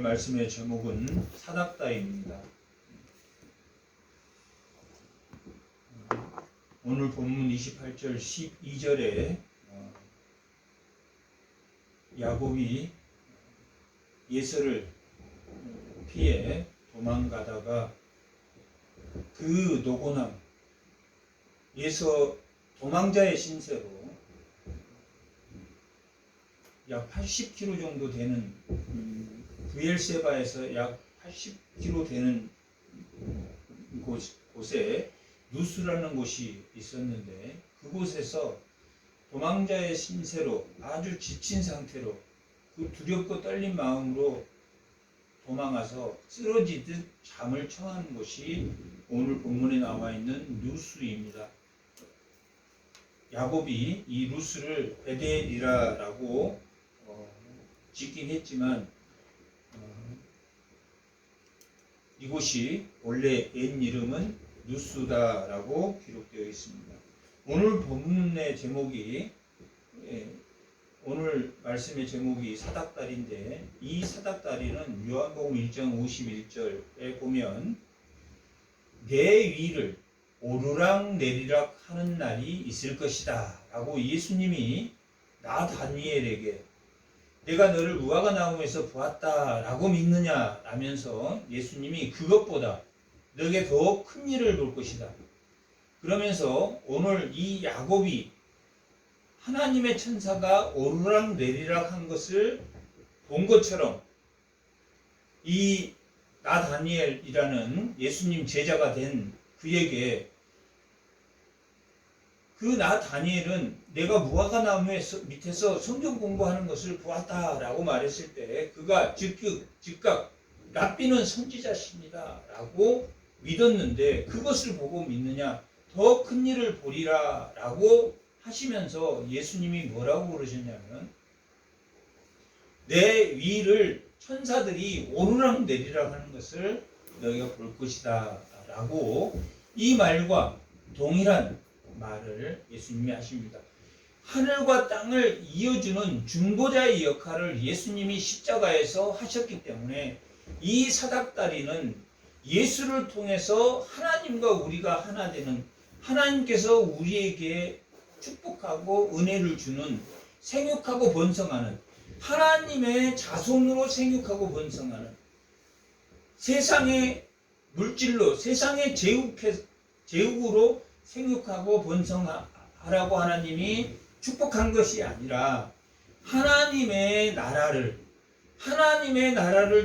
말씀의 제목은 사닥다리입니다. 오늘 본문 28절 12절에 야곱이 예서를 피해 도망가다가 그 노곤함, 예서 도망자의 신세로 약 80km 정도 되는 브엘세바에서 약 80km 되는 곳에 누스라는 곳이 있었는데, 그곳에서 도망자의 신세로 아주 지친 상태로 그 두렵고 떨린 마음으로 도망가서 쓰러지듯 잠을 청한 곳이 오늘 본문에 나와 있는 루스입니다. 야곱이 이 루스를 베델이라라고 짓긴 했지만 이곳이 원래 옛 이름은 루스다라고 기록되어 있습니다. 오늘 본문의 제목이 오늘 말씀의 제목이 사닥다리인데, 이 사닥다리는 요한복음 1장 51절에 보면 내 위를 오르락 내리락 하는 날이 있을 것이다 라고 예수님이 나 다니엘에게 내가 너를 무화과 나무에서 보았다 라고 믿느냐 라면서 예수님이 그것보다 너에게 더 큰 일을 볼 것이다. 그러면서 오늘 이 야곱이 하나님의 천사가 오르락 내리락 한 것을 본 것처럼 이 나 다니엘이라는 예수님 제자가 된 그에게 그 나 다니엘은 내가 무화과 나무 밑에서 성경 공부하는 것을 보았다라고 말했을 때 그가 즉각 랍비는 선지자십니다 라고 믿었는데, 그것을 보고 믿느냐, 더 큰 일을 보리라 라고 하시면서 예수님이 뭐라고 그러셨냐면 내 위를 천사들이 오르락 내리락 하는 것을 너희가 볼 것이다 라고 이 말과 동일한 말을 예수님이 하십니다. 하늘과 땅을 이어주는 중보자의 역할을 예수님이 십자가에서 하셨기 때문에 이 사닥다리는 예수를 통해서 하나님과 우리가 하나 되는, 하나님께서 우리에게 축복하고 은혜를 주는, 생육하고 번성하는, 하나님의 자손으로 생육하고 번성하는, 세상의 물질로, 세상의 제국으로 생육하고 번성하라고 하나님이 축복한 것이 아니라 하나님의 나라를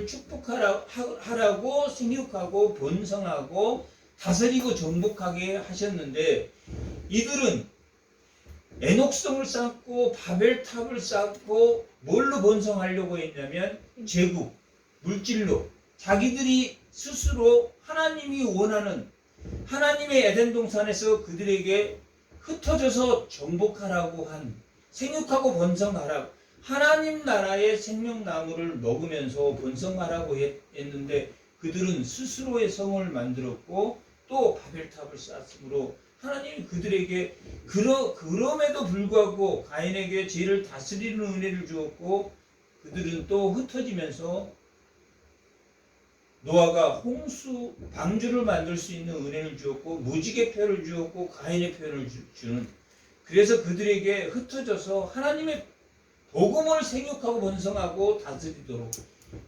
축복하라고 생육하고 번성하고 다스리고 정복하게 하셨는데, 이들은 애녹성을 쌓고 바벨탑을 쌓고 뭘로 번성하려고 했냐면 제국, 물질로, 자기들이 스스로 하나님이 원하는 하나님의 에덴 동산에서 그들에게 흩어져서 정복하라고 한, 생육하고 번성하라고, 하나님 나라의 생명나무를 먹으면서 번성하라고 했는데 그들은 스스로의 성을 만들었고 또 바벨탑을 쌓았으므로 하나님이 그들에게 그럼에도 불구하고 가인에게 죄를 다스리는 은혜를 주었고, 그들은 또 흩어지면서 노아가 홍수 방주를 만들 수 있는 은혜를 주었고 무지개 표를 주었고 가인의 표를 주는, 그래서 그들에게 흩어져서 하나님의 복음을 생육하고 번성하고 다스리도록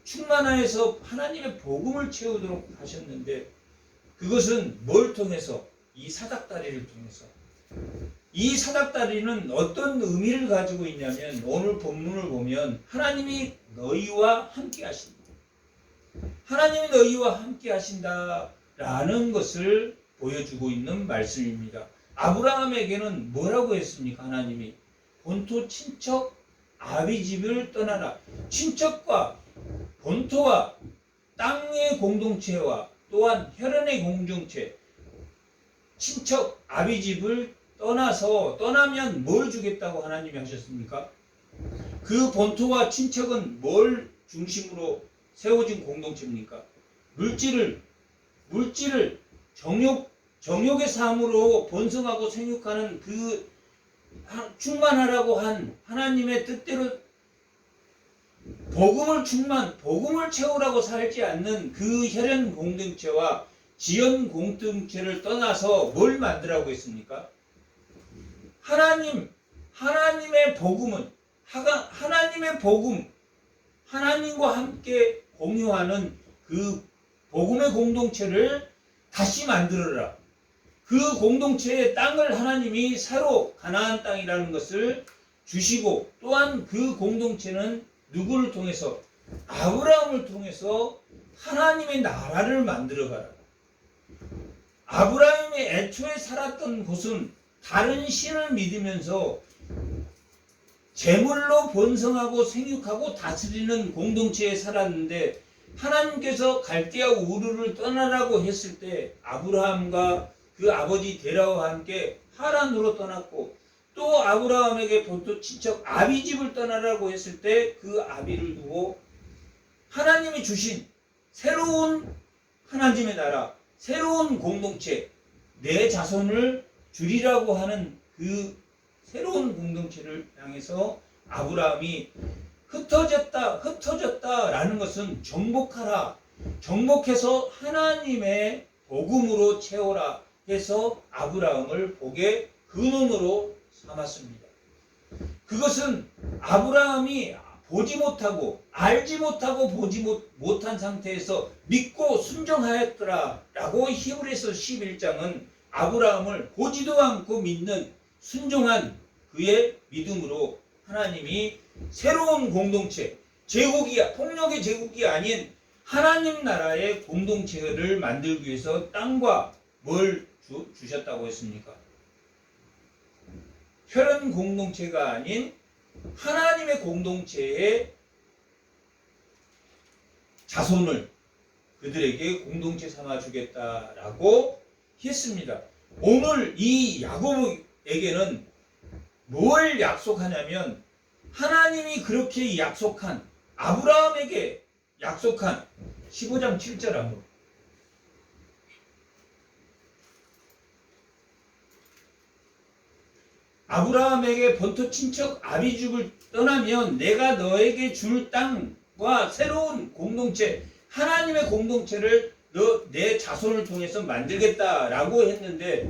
충만하여서 하나님의 복음을 채우도록 하셨는데, 그것은 뭘 통해서? 이 사닥다리를 통해서. 이 사닥다리는 어떤 의미를 가지고 있냐면 오늘 본문을 보면 하나님이 너희와 함께 하신다, 하나님이 너희와 함께 하신다라는 것을 보여주고 있는 말씀입니다. 아브라함에게는 뭐라고 했습니까? 하나님이 본토 친척 아비집을 떠나라. 친척과 본토와 땅의 공동체와 또한 혈연의 공동체, 친척 아비집을 떠나면 뭘 주겠다고 하나님이 하셨습니까? 그 본토와 친척은 뭘 중심으로 세워진 공동체입니까? 물질을 정욕의 삶으로 번성하고 생육하는 그 충만하라고 한 하나님의 뜻대로 복음을 채우라고 살지 않는 그 혈연 공동체와 지연 공동체를 떠나서 뭘 만들라고 했습니까? 하나님의 복음은 하나님의 복음, 하나님과 함께 공유하는 그 복음의 공동체를 다시 만들어라. 그 공동체의 땅을 하나님이 새로 가나안 땅이라는 것을 주시고, 또한 그 공동체는 누구를 통해서? 아브라함을 통해서 하나님의 나라를 만들어가라. 아브라함이 애초에 살았던 곳은 다른 신을 믿으면서 제물로 번성하고 생육하고 다스리는 공동체에 살았는데, 하나님께서 갈대아 우르를 떠나라고 했을 때 아브라함과 그 아버지 데라와 함께 하란으로 떠났고, 또 아브라함에게 본토 친척 아비집을 떠나라고 했을 때 그 아비를 두고 하나님이 주신 새로운 하나님의 나라, 새로운 공동체, 내 자손을 주리라고 하는 그 새로운 공동체를 향해서 아브라함이 흩어졌다라는 것은 정복하라, 정복해서 하나님의 복음으로 채워라 해서 아브라함을 복의 근원으로 삼았습니다. 그것은 아브라함이 보지 못하고 알지 못하고 보지 못한 상태에서 믿고 순종하였더라라고 히브리서 11장은 아브라함을 보지도 않고 믿는 순종한 그의 믿음으로 하나님이 새로운 공동체, 폭력의 제국이 아닌 하나님 나라의 공동체를 만들기 위해서 땅과 뭘 주셨다고 했습니까? 혈연 공동체가 아닌 하나님의 공동체의 자손을 그들에게 공동체 삼아 주겠다라고 했습니다. 오늘 이 야고보에게는 뭘 약속하냐면, 하나님이 그렇게 약속한, 아브라함에게 약속한 15장 7절 한번. 아브라함에게 본토 친척 아비집을 떠나면 내가 너에게 줄 땅과 새로운 공동체, 하나님의 공동체를 내 자손을 통해서 만들겠다라고 했는데,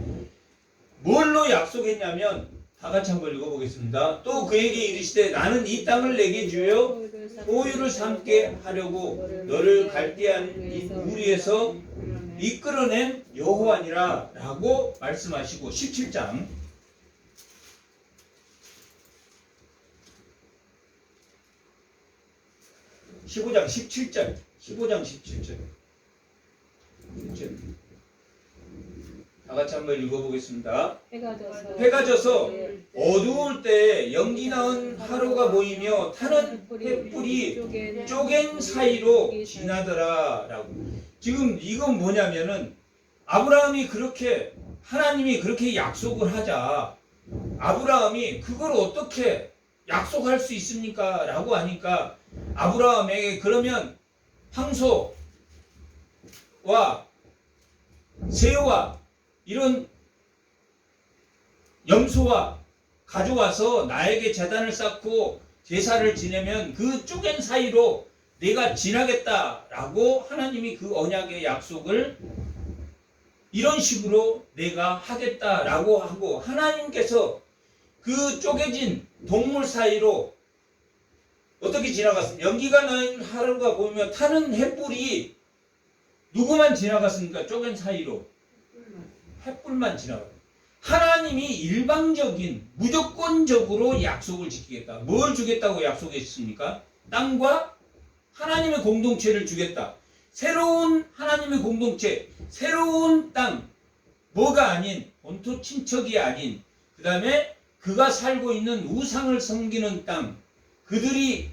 뭘로 약속했냐면, 다 같이 한번 읽어보겠습니다. 또 그에게 이르시되 나는 이 땅을 내게 주어 소유를 삼게 하려고 너를 갈대한 우리에서 이끌어낸 여호와니라 라고 말씀하시고, 17장 15장 17절 다 같이 한번 읽어보겠습니다. 해가 져서 어두울 때 연기 나온 하루가 보이며 타는 횃불이 쪼갠 사이로 지나더라 라고. 지금 이건 뭐냐면은, 하나님이 그렇게 약속을 하자, 아브라함이 그걸 어떻게 약속할 수 있습니까? 라고 하니까 아브라함에게 그러면 황소와 새와 이런 염소와 가져와서 나에게 제단을 쌓고 제사를 지내면 그 쪼갠 사이로 내가 지나겠다라고 하나님이 그 언약의 약속을 이런 식으로 내가 하겠다라고 하고, 하나님께서 그 쪼개진 동물 사이로 어떻게 지나갔습니까? 연기가 나는 하루가 보면 타는 횃불이 누구만 지나갔습니까? 쪼갠 사이로 횃불만 지나갔습니다. 하나님이 일방적인 무조건적으로 약속을 지키겠다. 뭘 주겠다고 약속했습니까? 땅과 하나님의 공동체를 주겠다. 새로운 하나님의 공동체, 새로운 땅, 뭐가 아닌 본토 친척이 아닌, 그 다음에 그가 살고 있는 우상을 섬기는 땅, 그들이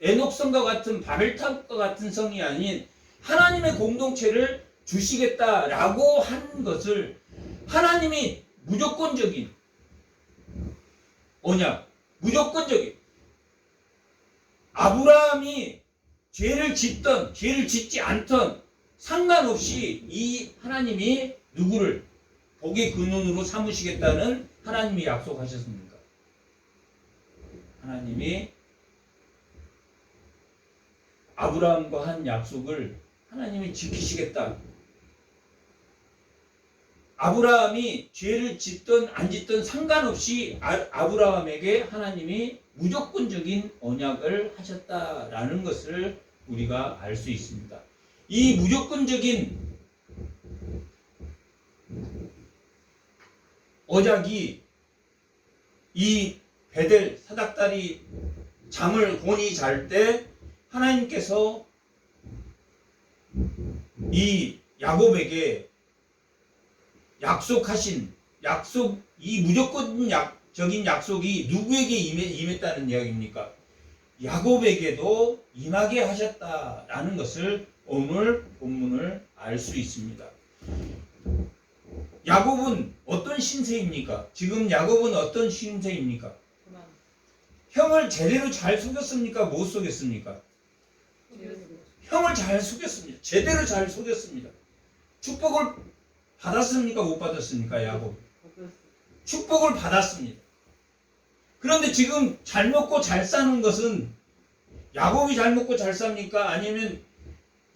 에녹성과 같은 바벨탑과 같은 성이 아닌 하나님의 공동체를 주시겠다라고 한 것을 하나님이 무조건적인 언약, 무조건적인, 아브라함이 죄를 짓던 죄를 짓지 않던 상관없이 이 하나님이 누구를 복의 근원으로 삼으시겠다는 하나님이 약속하셨습니까? 하나님이 아브라함과 한 약속을 하나님이 지키시겠다. 아브라함이 죄를 짓든 안 짓든 상관없이 아브라함에게 하나님이 무조건적인 언약을 하셨다라는 것을 우리가 알 수 있습니다. 이 무조건적인 언약이 이 베델 사닥다리 잠을 곤히 잘 때 하나님께서 이 야곱에게 약속하신 약속, 이 무조건적인 약속이 누구에게 임했다는 이야기입니까? 야곱에게도 임하게 하셨다라는 것을 오늘 본문을 알 수 있습니다. 야곱은 어떤 신세입니까? 지금 야곱은 어떤 신세입니까? 형을 제대로 잘 속였습니까? 못 속였습니까? 형을 잘 속였습니다. 제대로 잘 속였습니다. 축복을 받았습니까? 못 받았습니까? 야곱. 축복을 받았습니다. 그런데 지금 잘 먹고 잘 사는 것은 야곱이 잘 먹고 잘 삽니까? 아니면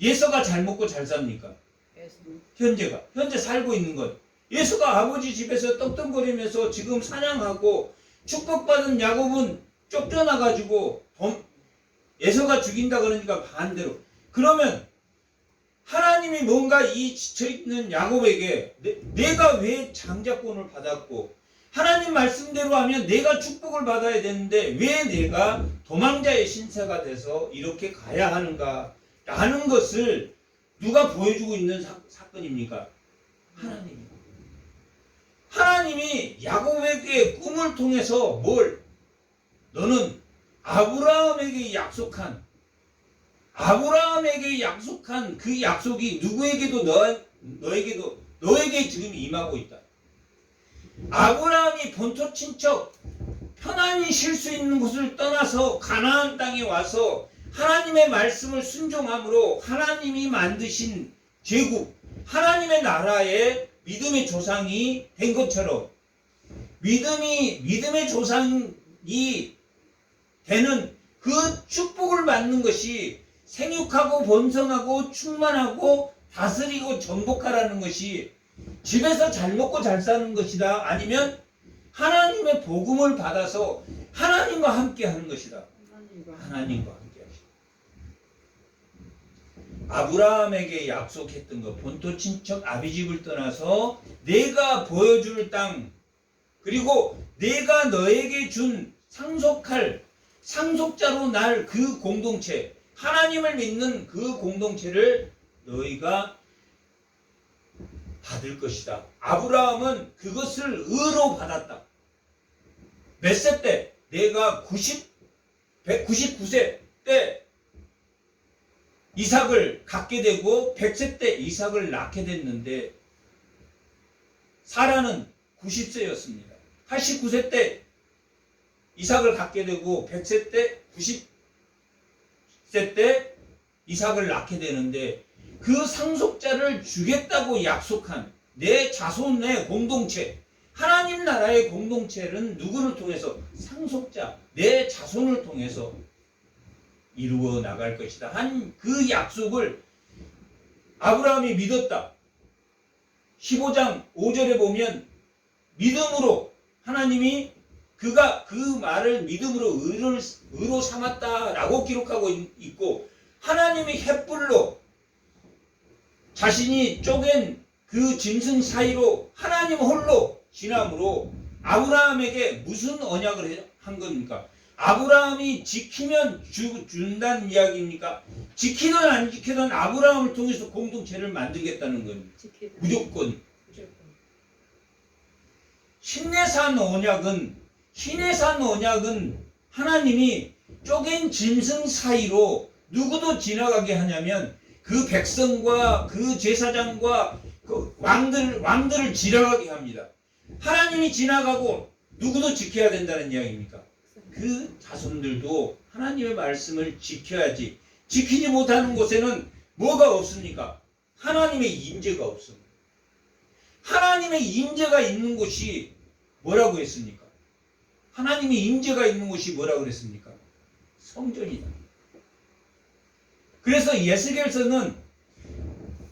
예서가 잘 먹고 잘 삽니까? 현재 살고 있는 것. 예서가 아버지 집에서 떡떡거리면서 지금 사냥하고 축복받은 야곱은 쫓겨나가지고 예서가 죽인다 그러니까 반대로. 그러면 하나님이 뭔가 이 지쳐있는 야곱에게 내가 왜 장자권을 받았고 하나님 말씀대로 하면 내가 축복을 받아야 되는데 왜 내가 도망자의 신세가 돼서 이렇게 가야 하는가 라는 것을 누가 보여주고 있는 사건입니까? 하나님입니다. 하나님이 야곱에게 꿈을 통해서 너는 아브라함에게 약속한 그 약속이 누구에게도 너에게 지금 임하고 있다. 아브라함이 본토 친척 편안히 쉴 수 있는 곳을 떠나서 가나안 땅에 와서 하나님의 말씀을 순종함으로 하나님이 만드신 제국 하나님의 나라의 믿음의 조상이 된 것처럼 믿음의 조상이 되는 그 축복을 받는 것이 생육하고 번성하고 충만하고 다스리고 정복하라는 것이 집에서 잘 먹고 잘 사는 것이다. 아니면 하나님의 복음을 받아서 하나님과 함께 하는 것이다. 하나님과 함께 하시다. 아브라함에게 약속했던 것, 본토 친척 아비집을 떠나서 내가 보여줄 땅, 그리고 내가 너에게 준 상속자로 날 그 공동체, 하나님을 믿는 그 공동체를 너희가 받을 것이다. 아브라함은 그것을 의로 받았다. 몇 세 때? 내가 199세 때 이삭을 갖게 되고 100세 때 이삭을 낳게 됐는데 사라는 90세였습니다. 89세 때 이삭을 갖게 되고 100세 때 90세 때 이삭을 낳게 되는데 그 상속자를 주겠다고 약속한 내 자손의 공동체, 하나님 나라의 공동체는 누구를 통해서? 상속자, 내 자손을 통해서 이루어 나갈 것이다. 한 그 약속을 아브라함이 믿었다. 15장 5절에 보면 믿음으로 하나님이 그가 그 말을 믿음으로 의로 삼았다라고 기록하고 있고 하나님이 횃불로 자신이 쪼갠 그 짐승 사이로 하나님 홀로 지남으로 아브라함에게 무슨 언약을 한 겁니까? 아브라함이 지키면 준다는 이야기입니까? 지키든 안 지키든 아브라함을 통해서 공동체를 만들겠다는 겁니다. 무조건. 신내산 언약은 하나님이 쪼갠 짐승 사이로 누구도 지나가게 하냐면 그 백성과 그 제사장과 그 왕들을 지나가게 합니다. 하나님이 지나가고 누구도 지켜야 된다는 이야기입니까? 그 자손들도 하나님의 말씀을 지켜야지. 지키지 못하는 곳에는 뭐가 없습니까? 하나님의 임재가 없습니다. 하나님의 임재가 있는 곳이 뭐라고 했습니까? 하나님의 임재가 있는 곳이 뭐라고 그랬습니까? 성전이다. 그래서 에스겔서는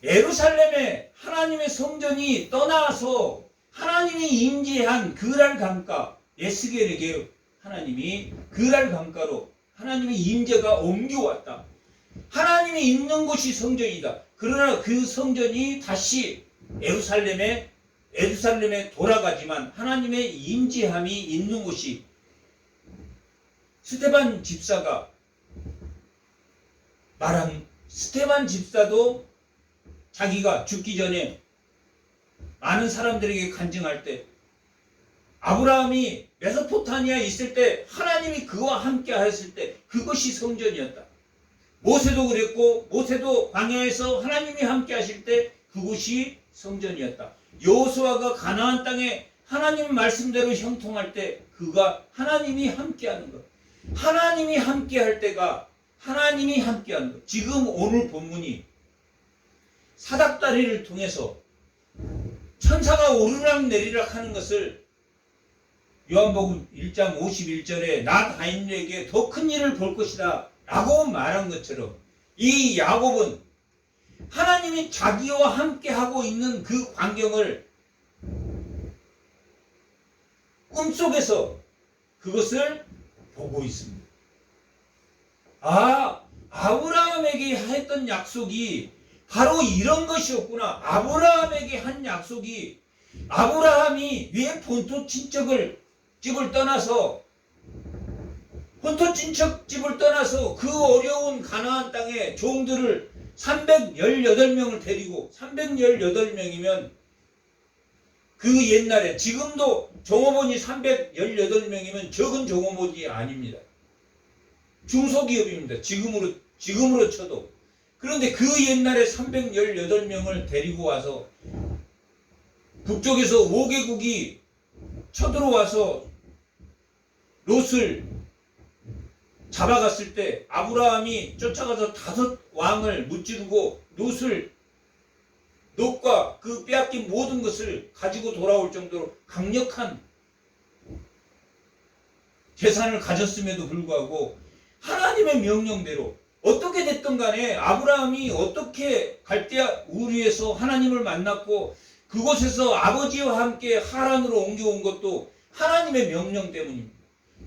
예루살렘에 하나님의 성전이 떠나서 하나님이 임재한 그랄 강가, 에스겔에게 하나님이 그랄 강가로 하나님의 임재가 옮겨왔다. 하나님이 있는 곳이 성전이다. 그러나 그 성전이 다시 예루살렘에 돌아가지만 하나님의 임재함이 있는 곳이, 스데반 집사가 말한, 스데반 집사도 자기가 죽기 전에 많은 사람들에게 간증할 때 아브라함이 메소포타미아에 있을 때 하나님이 그와 함께 하였을 때 그것이 성전이었다. 모세도 그랬고, 모세도 광야에서 하나님이 함께 하실 때 그곳이 성전이었다. 여호수아가 가나안 땅에 하나님 말씀대로 형통할 때 그가 하나님이 함께하는 것, 하나님이 함께할 때가 하나님이 함께하는 것. 지금 오늘 본문이 사닥다리를 통해서 천사가 오르락 내리락 하는 것을 요한복음 1장 51절에 나 다윗에게 더 큰 일을 볼 것이다 라고 말한 것처럼, 이 야곱은 하나님이 자기와 함께 하고 있는 그 광경을 꿈속에서 그것을 보고 있습니다. 아, 아브라함에게 했던 약속이 바로 이런 것이었구나. 아브라함에게 한 약속이, 아브라함이 왜 본토 친척을 집을 떠나서 그 어려운 가나안 땅에 종들을 318명을 데리고, 318명이면 그 옛날에, 지금도 종업원이 318명이면 적은 종업원이 아닙니다. 중소기업입니다. 지금으로 쳐도. 그런데 그 옛날에 318명을 데리고 와서 북쪽에서 5개국이 쳐들어와서 롯을 잡아갔을 때 아브라함이 쫓아가서 5 왕을 무찌르고 롯과 그 빼앗긴 모든 것을 가지고 돌아올 정도로 강력한 재산을 가졌음에도 불구하고 하나님의 명령대로 어떻게 됐든 간에 아브라함이 어떻게 갈대아 우르에서 하나님을 만났고 그곳에서 아버지와 함께 하란으로 옮겨온 것도 하나님의 명령 때문입니다.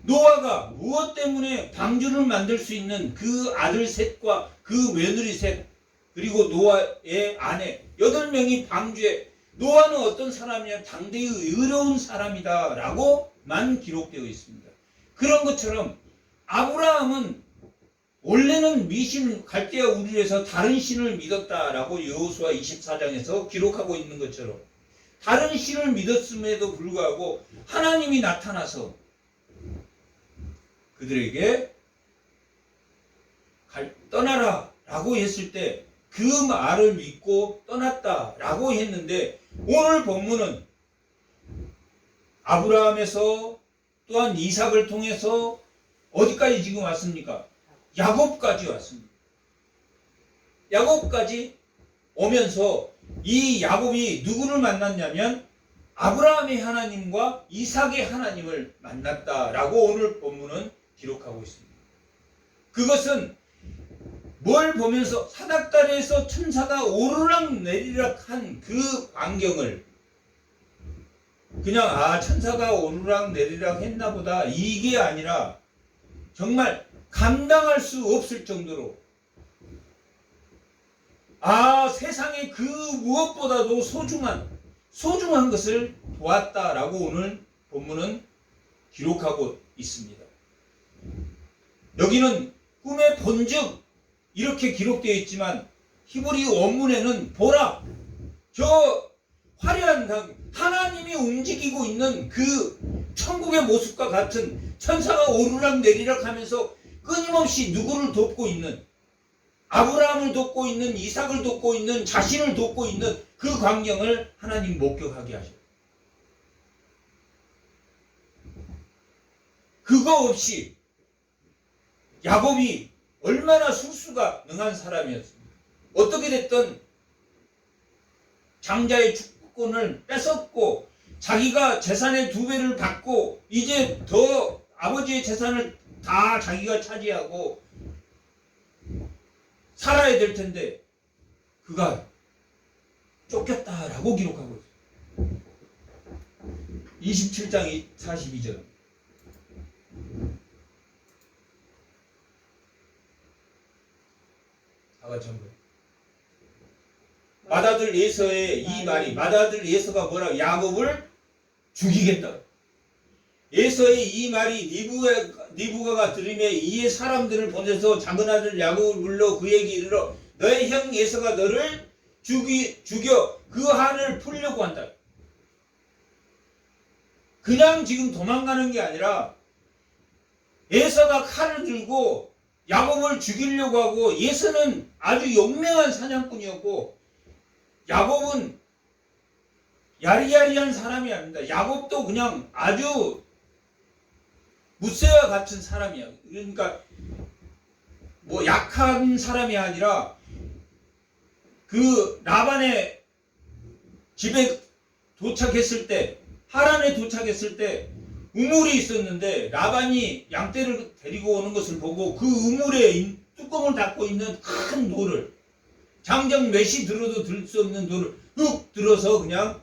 노아가 무엇 때문에 방주를 만들 수 있는 그 아들 셋과 그 며느리 셋, 그리고 노아의 아내 8명이 방주에, 노아는 어떤 사람이냐, 당대의 의로운 사람이다 라고만 기록되어 있습니다. 그런 것처럼 아브라함은 원래는 미신 갈대아 우르에서 다른 신을 믿었다라고 여호수아 24장에서 기록하고 있는 것처럼, 다른 신을 믿었음에도 불구하고 하나님이 나타나서 그들에게 떠나라 라고 했을 때 그 말을 믿고 떠났다 라고 했는데, 오늘 본문은 아브라함에서 또한 이삭을 통해서 어디까지 지금 왔습니까? 야곱까지 왔습니다. 야곱까지 오면서 이 야곱이 누구를 만났냐면 아브라함의 하나님과 이삭의 하나님을 만났다라고 오늘 본문은 기록하고 있습니다. 그것은 뭘 보면서, 사닥다리에서 천사가 오르락 내리락 한 그 광경을 그냥 천사가 오르락 내리락 했나 보다, 이게 아니라 정말 감당할 수 없을 정도로 세상에 그 무엇보다도 소중한 것을 보았다라고 오늘 본문은 기록하고 있습니다. 여기는 꿈의 본즉 이렇게 기록되어 있지만 히브리 원문에는 보라, 저 화려한 하나님이 움직이고 있는 그 천국의 모습과 같은, 천사가 오르락 내리락 하면서 끊임없이 누구를 돕고 있는, 아브라함을 돕고 있는, 이삭을 돕고 있는, 자신을 돕고 있는 그 광경을 하나님 목격하게 하셔요. 그거 없이 야곱이 얼마나 술수가 능한 사람이었습니까? 어떻게 됐든 장자의 주권을 뺏었고 자기가 재산의 2배를 받고 이제 더 아버지의 재산을 다 자기가 차지하고 살아야 될 텐데 그가 쫓겼다라고 기록하고 있어요. 27장 42절. 다 같이 한번. 맏아들 예서의 이 말이, 맏아들 예서가 뭐라고? 야곱을 죽이겠다. 예서의 이 말이 리브가가 들으며 이에 사람들을 보내서 작은아들 야곱을 불러 그에게 이르러 너의 형 예서가 너를 죽여 그 한을 풀려고 한다. 그냥 지금 도망가는 게 아니라 예서가 칼을 들고 야곱을 죽이려고 하고, 예서는 아주 용맹한 사냥꾼이었고 야곱은 야리야리한 사람이 아닙니다. 야곱도 그냥 아주 무쇠와 같은 사람이야. 그러니까 뭐 약한 사람이 아니라 그 라반의 집에 도착했을 때, 하란에 도착했을 때 우물이 있었는데 라반이 양떼를 데리고 오는 것을 보고 그 우물에 뚜껑을 닫고 있는 큰 돌을, 장정 몇이 들어도 들 수 없는 돌을 훅 들어서 그냥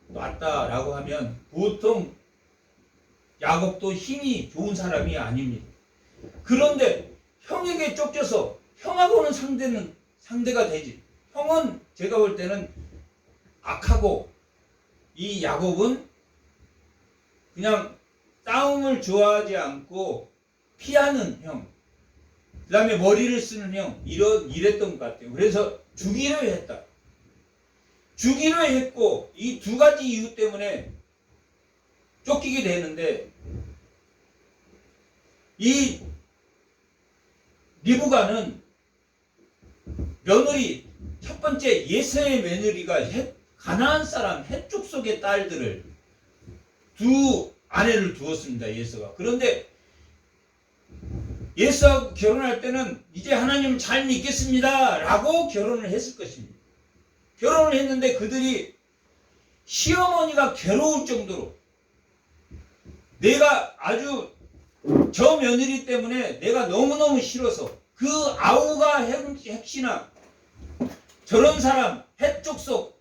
놨다라고 하면 보통 야곱도 힘이 좋은 사람이 아닙니다. 그런데 형에게 쫓겨서 형하고는 상대가 되지. 형은 제가 볼 때는 악하고 이 야곱은 그냥 싸움을 좋아하지 않고 피하는 형, 그 다음에 머리를 쓰는 형, 이랬던 것 같아요. 그래서 죽이려 했다. 죽이려 했고 이 두 가지 이유 때문에 쫓기게 되는데, 이 리브가는 며느리, 첫 번째 예서의 며느리가 가나안 사람 헷 족속의 딸들을 두 아내를 두었습니다. 예서가. 그런데 예서하고 결혼할 때는 이제 하나님 잘 믿겠습니다 라고 결혼을 했을 것입니다. 결혼을 했는데 그들이 시어머니가 괴로울 정도로, 내가 아주 저 며느리 때문에 내가 너무너무 싫어서 그 아우가 핵시나 저런 사람 헷족속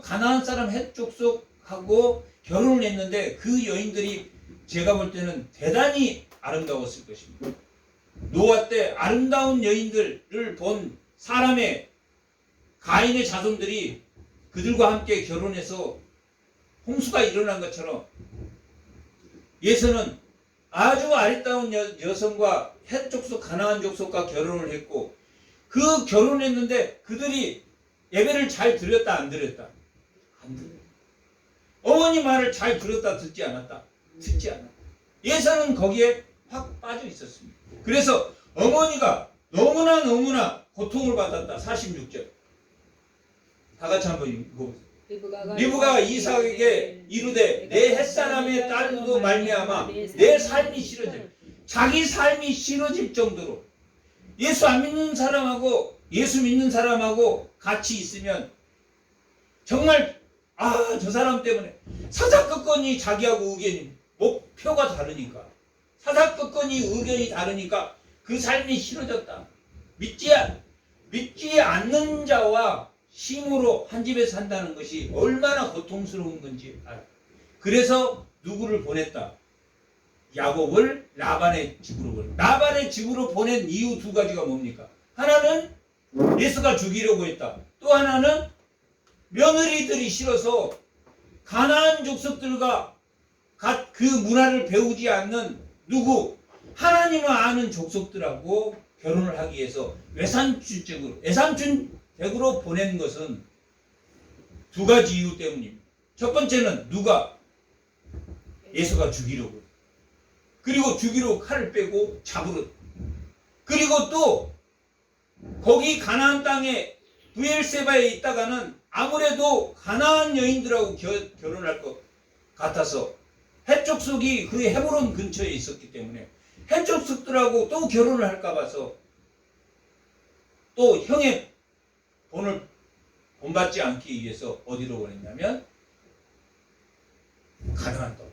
가나안 사람 헷족속하고 결혼을 했는데, 그 여인들이 제가 볼 때는 대단히 아름다웠을 것입니다. 노아 때 아름다운 여인들을 본 사람의 가인의 자손들이 그들과 함께 결혼해서 홍수가 일어난 것처럼 예서는 아주 아리따운 여성과 헷 족속 가나안 족속과 결혼을 했고, 그 결혼했는데 그들이 예배를 잘 드렸다 안 드렸다? 안 드렸다. 어머니 말을 잘 들었다 듣지 않았다? 듣지 않았다. 예서는 거기에 확 빠져 있었습니다. 그래서 어머니가 너무나 고통을 받았다. 46절. 다 같이 한번 읽어보세요. 리브가가 이삭에게 이르되 내 햇사람의 딸도 말미암아 내 삶이 싫어질, 자기 삶이 싫어질 정도로 예수 안 믿는 사람하고 예수 믿는 사람하고 같이 있으면 정말 저 사람 때문에 사사건건이 자기하고 의견이 목표가 다르니까, 사사건건이 의견이 다르니까 그 삶이 싫어졌다. 믿지 않는 자와 힘으로 한 집에 산다는 것이 얼마나 고통스러운 건지 알아. 그래서 누구를 보냈다? 야곱을 라반의 집으로 보냈다. 라반의 집으로 보낸 이유 두 가지가 뭡니까? 하나는 예서가 죽이려고 했다. 또 하나는 며느리들이 싫어서 가나안 족속들과 그 문화를 배우지 않는 누구? 하나님을 아는 족속들하고 결혼을 하기 위해서 외삼촌댁으로 보낸 것은 두 가지 이유 때문입니다. 첫 번째는 누가? 예서가 죽이려고. 그리고 죽이려고 칼을 빼고 잡으러. 그리고 또 거기 가나안 땅에 브엘세바에 있다가는 아무래도 가나안 여인들하고 결혼할 것 같아서, 헷족속이 그 헤브론 근처에 있었기 때문에 헷족속들하고 또 결혼을 할까 봐서 또 형의 본받지 않기 위해서 어디로 보냈냐면 가나안 땅.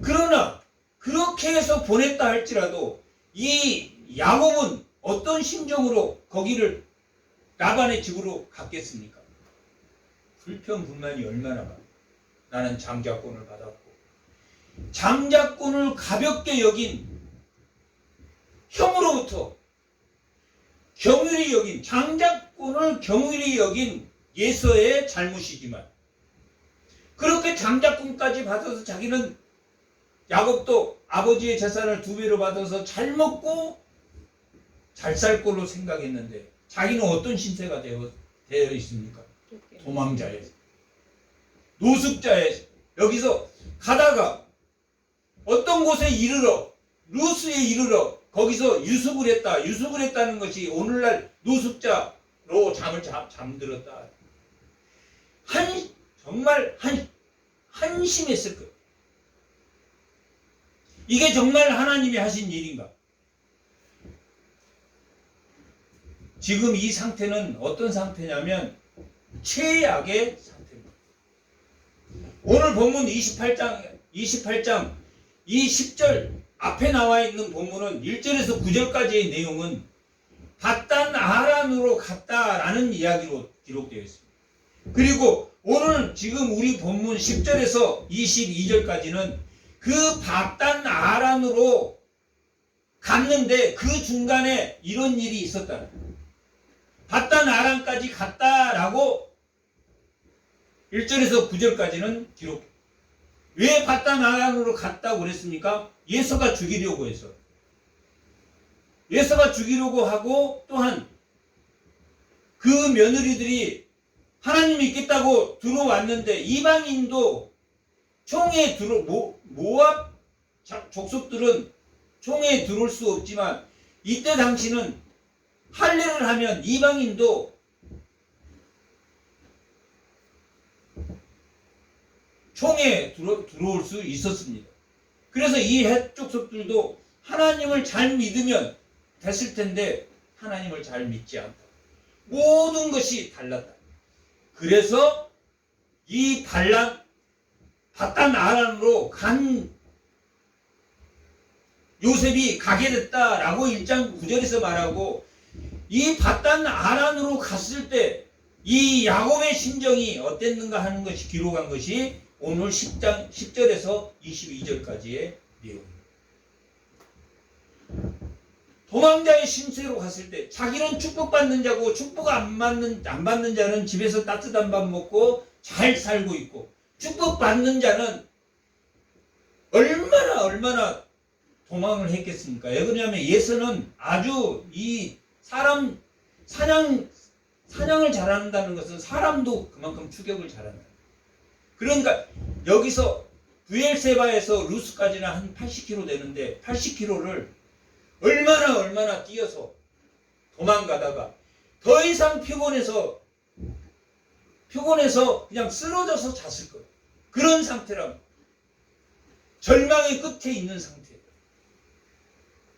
그러나 그렇게 해서 보냈다 할지라도 이 야곱은 어떤 심정으로 거기를 라반의 집으로 갔겠습니까? 불평 불만이 얼마나 많아. 나는 장자권을 받았고, 장자권을 가볍게 여긴 형으로부터 경휼히 여긴, 장자권을 경휼히 여긴 예서의 잘못이지만, 그렇게 장자권까지 받아서 자기는, 야곱도 아버지의 재산을 2배로 받아서 잘 먹고 잘 살 걸로 생각했는데, 자기는 어떤 신세가 되어 있습니까? 도망자에, 노숙자에, 여기서 가다가 어떤 곳에 이르러, 루스에 이르러 거기서 유숙을 했다. 유숙을 했다는 것이 오늘날 노숙자로 잠들었다. 정말 한심했을 거예요. 이게 정말 하나님이 하신 일인가? 지금 이 상태는 어떤 상태냐면 최악의 상태입니다. 오늘 본문 28장 이 10절 앞에 나와 있는 본문은 1절에서 9절까지의 내용은 밧단 아란으로 갔다라는 이야기로 기록되어 있습니다. 그리고 오늘 지금 우리 본문 10절에서 22절까지는 그 밧단 아란으로 갔는데 그 중간에 이런 일이 있었다. 밧단 아란까지 갔다라고 1절에서 9절까지는 기록. 왜 밧단 아란으로 갔다고 그랬습니까? 예서가 죽이려고 해서. 예서가 죽이려고 하고, 또한 그 며느리들이 하나님 믿겠다고 들어왔는데 이방인도 총에 모압 족속들은 총에 들어올 수 없지만, 이때 당시는 할례를 하면 이방인도 총에 들어올 수 있었습니다. 그래서 이 족속들도 하나님을 잘 믿으면 됐을 텐데 하나님을 잘 믿지 않다. 모든 것이 달랐다. 그래서 이 밧단 아란으로 간 요셉이 가게 됐다라고 1장 9절에서 말하고, 이 밧단 아란으로 갔을 때 이 야곱의 심정이 어땠는가 하는 것이 기록한 것이 오늘 10절에서 22절까지의 내용입니다. 도망자의 심세로 갔을 때 자기는 축복받는 자고, 축복 안 받는 자는 집에서 따뜻한 밥 먹고 잘 살고 있고, 축복받는 자는 얼마나 도망을 했겠습니까? 왜 그러냐면 예서는 아주 이 사냥을 잘한다는 것은 사람도 그만큼 추격을 잘한다. 그러니까 여기서 브엘세바에서 루스까지는 한 80km 되는데 80km를 얼마나 뛰어서 도망가다가 더 이상 피곤해서 그냥 쓰러져서 잤을 거예요. 그런 상태라면 절망의 끝에 있는 상태.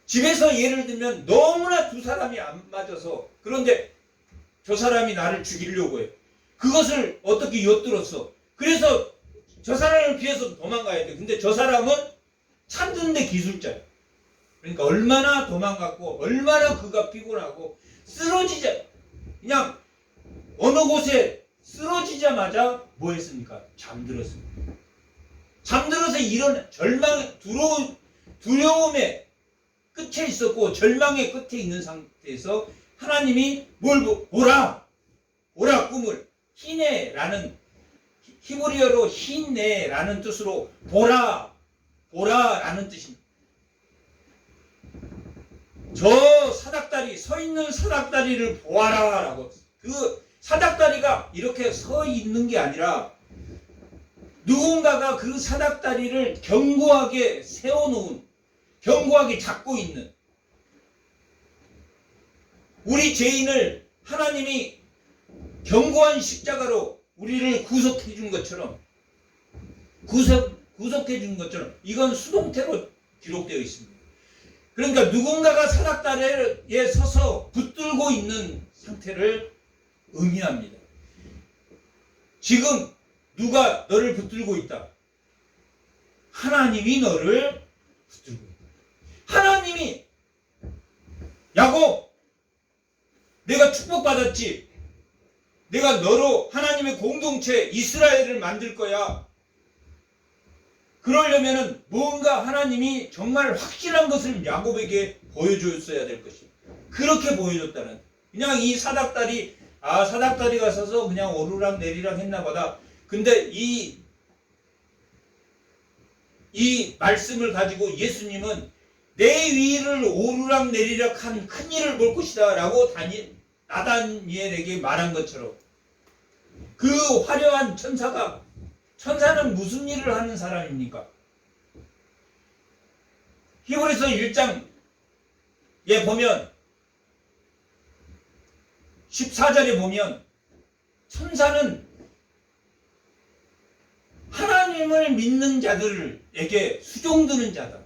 집에서 예를 들면 너무나 두 사람이 안 맞아서, 그런데 저 사람이 나를 죽이려고 해. 그것을 어떻게 엿들었어. 그래서 저 사람을 피해서 도망가야 돼. 근데 저 사람은 찾는데 기술자야. 그러니까 얼마나 도망갔고, 얼마나 그가 피곤하고, 그냥 어느 곳에 쓰러지자마자 뭐 했습니까? 잠들었습니다. 잠들어서 두려움의 끝에 있었고, 절망의 끝에 있는 상태에서 하나님이 보라 꿈을, 히네라는, 히브리어로 히네라는 뜻으로 보라라는 뜻입니다. 저 사닥다리, 서 있는 사닥다리를 보아라라고. 그 사닥다리가 이렇게 서 있는 게 아니라 누군가가 그 사닥다리를 견고하게 세워놓은, 견고하게 잡고 있는, 우리 죄인을 하나님이 견고한 십자가로 우리를 구속해 준 것처럼, 구속해 준 것처럼, 이건 수동태로 기록되어 있습니다. 그러니까 누군가가 사닥다리에 서서 붙들고 있는 상태를 의미합니다. 지금 누가 너를 붙들고 있다? 하나님이 너를 붙들고 있다. 하나님이 야곱, 내가 축복받았지. 내가 너로 하나님의 공동체 이스라엘을 만들 거야. 그러려면은 뭔가 하나님이 정말 확실한 것을 야곱에게 보여줬어야 될 것이. 그렇게 보여줬다는. 그냥 이 사닥다리가 서서 그냥 오르락 내리락 했나 보다. 근데 이 말씀을 가지고 예수님은 내 위를 오르락 내리락 한 큰 일을 볼 것이다 라고 나다니엘에게 말한 것처럼 그 화려한 천사는 무슨 일을 하는 사람입니까? 히브리서 1장에 보면 14절에 보면 천사는 하나님을 믿는 자들에게 수종드는 자다.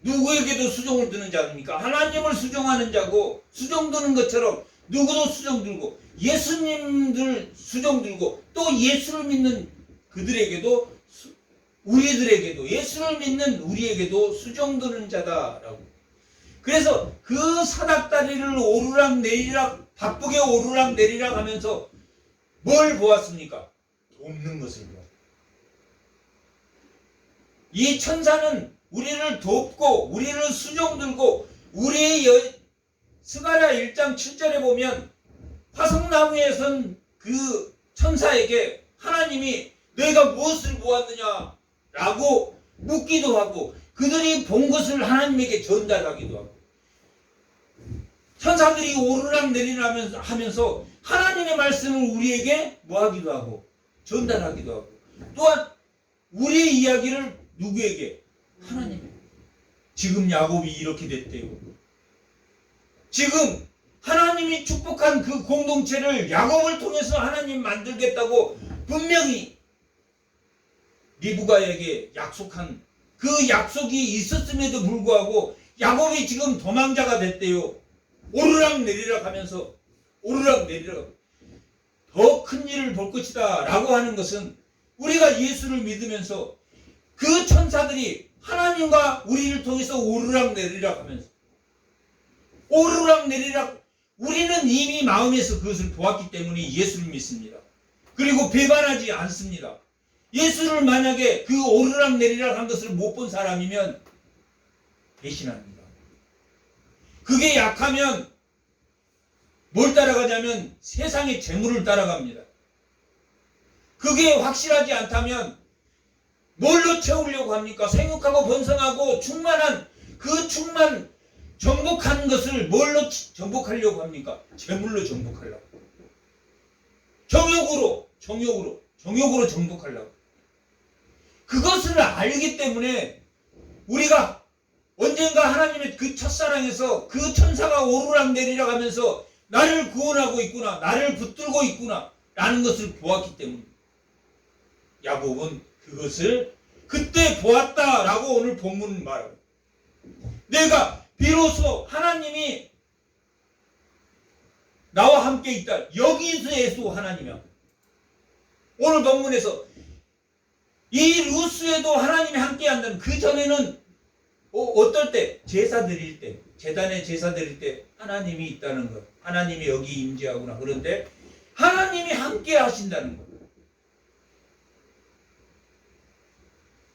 누구에게도 수종을 드는 자입니까? 하나님을 수종하는 자고 수종드는 것처럼 누구도 수종들고 예수님들 수종들고 또 예수를 믿는 그들에게도 우리들에게도 예수를 믿는 우리에게도 수종드는 자다라고. 그래서 그 사닥다리를 오르락 내리락 바쁘게 오르락 내리락 하면서 뭘 보았습니까? 돕는 것을 보았습니다. 이 천사는 우리를 돕고 우리를 수종들고 우리의 스가랴 1장 7절에 보면 화석나무에 선 그 천사에게 하나님이 너희가 무엇을 보았느냐 라고 묻기도 하고 그들이 본 것을 하나님에게 전달하기도 하고 천사들이 오르락 내리락 하면서 하나님의 말씀을 우리에게 뭐하기도 하고 전달하기도 하고 또한 우리의 이야기를 누구에게? 하나님에게. 지금 야곱이 이렇게 됐대요. 지금 하나님이 축복한 그 공동체를 야곱을 통해서 하나님 만들겠다고 분명히 리브가에게 약속한 그 약속이 있었음에도 불구하고 야곱이 지금 도망자가 됐대요. 오르락 내리락 하면서 오르락 내리락 더 큰 일을 볼 것이다 라고 하는 것은 우리가 예수를 믿으면서 그 천사들이 하나님과 우리를 통해서 오르락 내리락 하면서 오르락 내리락 우리는 이미 마음에서 그것을 보았기 때문에 예수를 믿습니다. 그리고 배반하지 않습니다. 예수를 만약에 그 오르락 내리락 한 것을 못 본 사람이면 배신합니다. 그게 약하면 뭘 따라가냐면 세상의 재물을 따라갑니다. 그게 확실하지 않다면 뭘로 채우려고 합니까? 생육하고 번성하고 충만한 그 정복하는 것을 뭘로 정복하려고 합니까? 재물로 정복하려고. 정욕으로 정복하려고. 그것을 알기 때문에 우리가 언젠가 하나님의 그 첫사랑에서 그 천사가 오르락 내리락 하면서 나를 구원하고 있구나, 나를 붙들고 있구나 라는 것을 보았기 때문에 야곱은 그것을 그때 보았다라고 오늘 본문은 말합니다. 내가 비로소 하나님이 나와 함께 있다. 여기서에도 하나님이야. 오늘 본문에서 이 루스에도 하나님이 함께 한다는 그 전에는 어떨 때? 제사 드릴 때, 제단에 제사 드릴 때 하나님이 있다는 것. 하나님이 여기 임재하구나. 그런데 하나님이 함께 하신다는 것.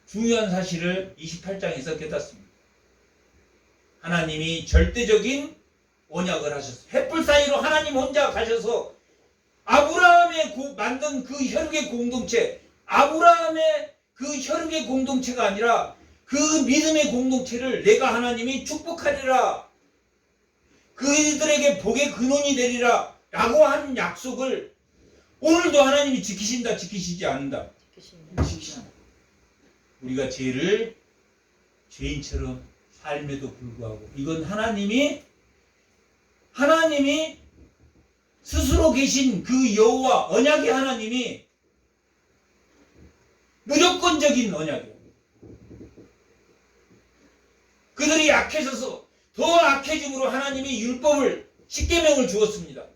중요한 사실을 28장에서 깨닫습니다. 하나님이 절대적인 언약을 하셨어요. 햇불 사이로 하나님 혼자 가셔서 아브라함의 만든 그 혈육의 공동체, 아브라함의 그 혈육의 공동체가 아니라 그 믿음의 공동체를 내가 하나님이 축복하리라. 그들에게 복의 근원이 되리라. 라고 한 약속을 오늘도 하나님이 지키신다, 지키시지 않는다? 지키신다. 우리가 죄를 죄인처럼 삶에도 불구하고 이건 하나님이 스스로 계신 그 여호와 언약의 하나님이 무조건적인 언약이에요. 그들이 약해져서 더 악해짐으로 하나님이 율법을 십계명을 주었습니다.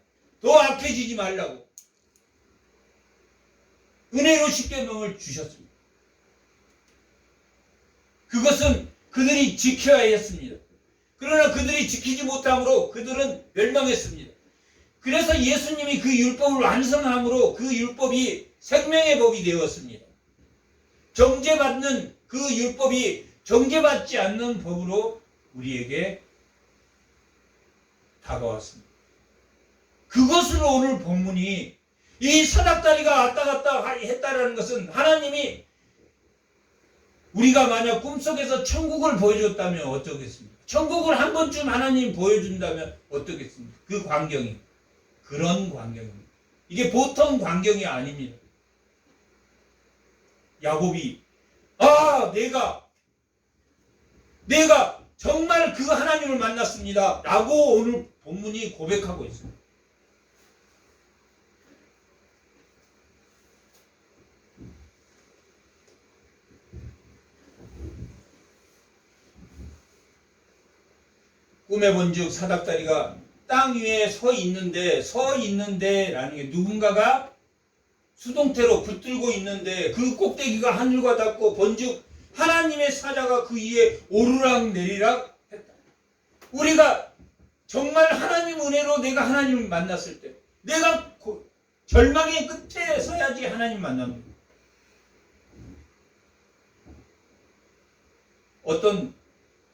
더 악해지지 말라고 은혜로 십계명을 주셨습니다. 그것은 그들이 지켜야 했습니다. 그러나 그들이 지키지 못함으로 그들은 멸망했습니다. 그래서 예수님이 그 율법을 완성함으로 그 율법이 생명의 법이 되었습니다. 정죄받는 그 율법이 정죄받지 않는 법으로 우리에게 다가왔습니다. 그것으로 오늘 본문이 이 사닥다리가 왔다 갔다 했다라는 것은 하나님이 우리가 만약 꿈속에서 천국을 보여줬다면 어쩌겠습니까? 천국을 한 번쯤 하나님 보여준다면 어떻겠습니까? 그 광경이 그런 광경입니다. 이게 보통 광경이 아닙니다. 야곱이 내가 정말 그 하나님을 만났습니다 라고 오늘 본문이 고백하고 있습니다. 꿈에 본즉 사닥다리가 땅 위에 서 있는데 라는 게 누군가가 수동태로 붙들고 있는데 그 꼭대기가 하늘과 닿고 본즉 하나님의 사자가 그 위에 오르락 내리락 했다. 우리가 정말 하나님 은혜로 내가 하나님을 만났을 때 내가 절망의 끝에 서야지 하나님 만납니다. 어떤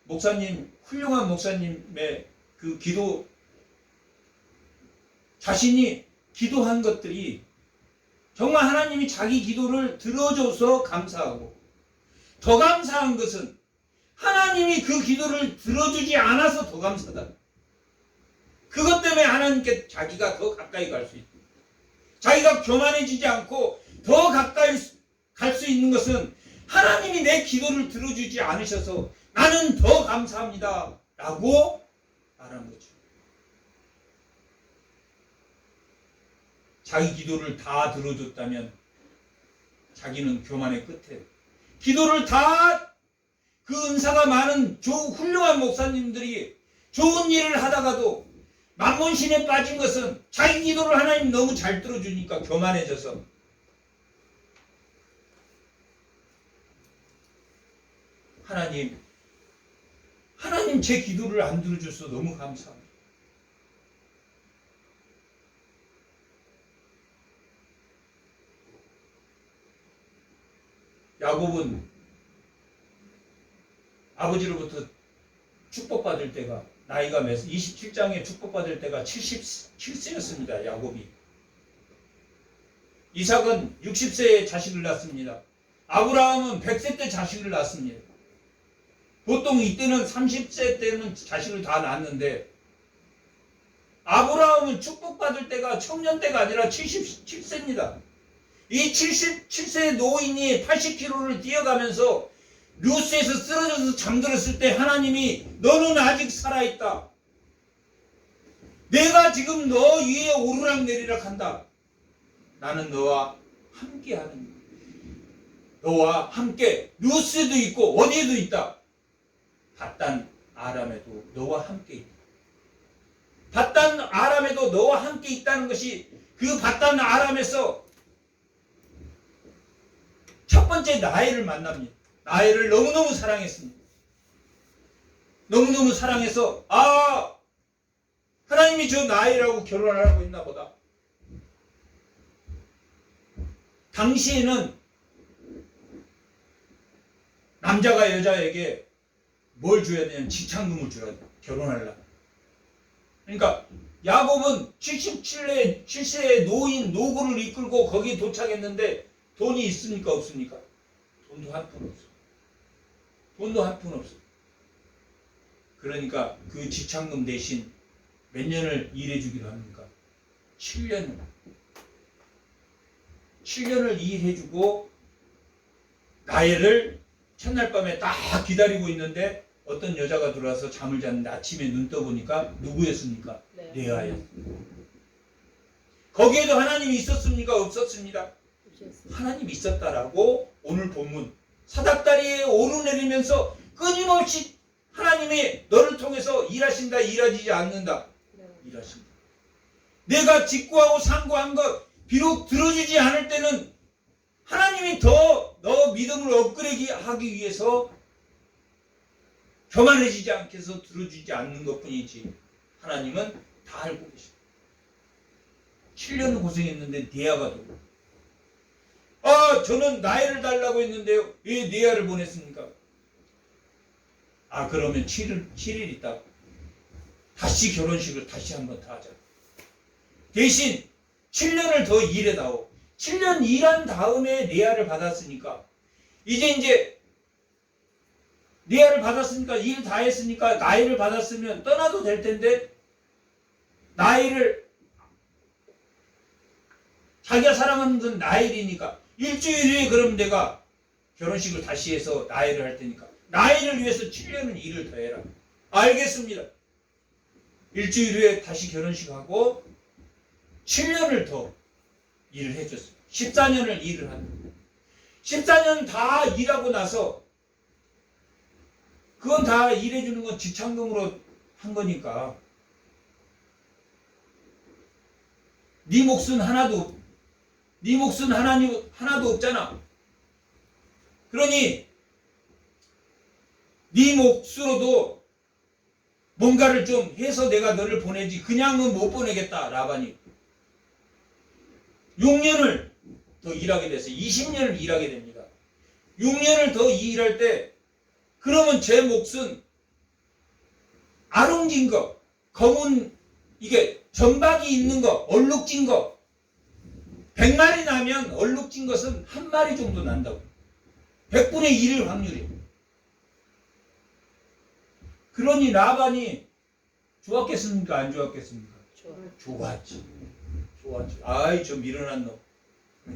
목사님, 훌륭한 목사님의 그 기도, 자신이 기도한 것들이 정말 하나님이 자기 기도를 들어줘서 감사하고, 더 감사한 것은 하나님이 그 기도를 들어주지 않아서 더 감사하다. 그것 때문에 하나님께 자기가 더 가까이 갈 수 있다. 자기가 교만해지지 않고 더 가까이 갈 수 있는 것은 하나님이 내 기도를 들어주지 않으셔서 나는 더 감사합니다 라고 말한 거죠. 자기 기도를 다 들어줬다면 자기는 교만의 끝에 기도를 다 그 은사가 많은 훌륭한 목사님들이 좋은 일을 하다가도 만몬신에 빠진 것은 자기 기도를 하나님 너무 잘 들어주니까 교만해져서 하나님 제 기도를 안 들어줘서 너무 감사합니다. 야곱은 아버지로부터 축복받을 때가 나이가 27장에 축복받을 때가 77세였습니다. 야곱이. 이삭은 60세에 자식을 낳습니다. 아브라함은 100세 때 자식을 낳습니다. 보통 이때는 30세 때는 자식을 다 낳았는데 아브라함은 축복받을 때가 청년 때가 아니라 77세입니다. 이 77세의 노인이 80km를 뛰어가면서 루스에서 쓰러져서 잠들었을 때 하나님이 너는 아직 살아있다. 내가 지금 너 위에 오르락 내리락 한다. 나는 너와 함께하는 너와 함께 루스에도 있고 어디에도 있다. 밧단 아람에도 너와 함께 있다. 밧단 아람에도 너와 함께 있다는 것이 그 밧단 아람에서 첫 번째 나엘을 만납니다. 나엘을 너무너무 사랑했습니다. 너무너무 사랑해서 하나님이 저 나엘하고 결혼하라고 했나 보다. 당시에는 남자가 여자에게 뭘 줘야 되냐면 지창금을 줘야 돼. 결혼하려면. 그러니까 야곱은 77세의 노인 노고를 이끌고 거기에 도착했는데 돈이 있습니까 없습니까? 돈도 한 푼 없어. 돈도 한 푼 없어. 그러니까 그 지창금 대신 몇 년을 일해주기로 합니까? 7년을. 7년을 일해주고 나엘을 첫날 밤에 딱 기다리고 있는데 어떤 여자가 들어와서 잠을 잤는데 아침에 눈 떠보니까 누구였습니까? 레아였습니다. 거기에도 하나님이 있었습니까? 없었습니다. 하나님이 있었다라고 오늘 본문 사닥다리에 오르내리면서 끊임없이 하나님이 너를 통해서 일하신다, 일하지 않는다. 일하신다. 내가 직구하고 상고한 것 비록 들어주지 않을 때는 하나님이 더 너 믿음을 업그레이드 하기 위해서 교만해지지 않게 해서 들어주지 않는 것 뿐이지 하나님은 다 알고 계십니다. 7년을 고생했는데 레아가 누구? 저는 라헬을 달라고 했는데요. 왜 레아를 보냈습니까? 그러면 7일 있다 다시 결혼식을 다시 한번 더 하자. 대신 7년을 더 일해다오. 7년 일한 다음에 레아를 받았으니까 이제 레아를 받았으니까 일 다 했으니까 나이를 받았으면 떠나도 될 텐데 나이를 자기가 사랑하는 건 나일이니까 일주일 후에 그럼 내가 결혼식을 다시 해서 나이를 할 테니까 나이를 위해서 7년은 일을 더 해라. 알겠습니다. 일주일 후에 다시 결혼식하고 7년을 더 일을 해줬어요. 14년을 일을 한다. 14년 다 일하고 나서 그건 다 일해주는 건 지참금으로 한 거니까 네 몫은 하나도 없잖아. 그러니 네 몫으로도 뭔가를 좀 해서 내가 너를 보내지 그냥은 못 보내겠다. 라반이 6년을 더 일하게 됐어요. 20년을 일하게 됩니다. 6년을 더 일할 때 그러면 제 몫은 아롱진 거, 검은 이게 점박이 있는 거, 얼룩진 거 100마리 나면 얼룩진 것은 한 마리 정도 난다고. 100분의 1일 확률이. 그러니 라반이 좋았겠습니까? 안 좋았겠습니까? 좋았지. 아이 저 밀어난 놈.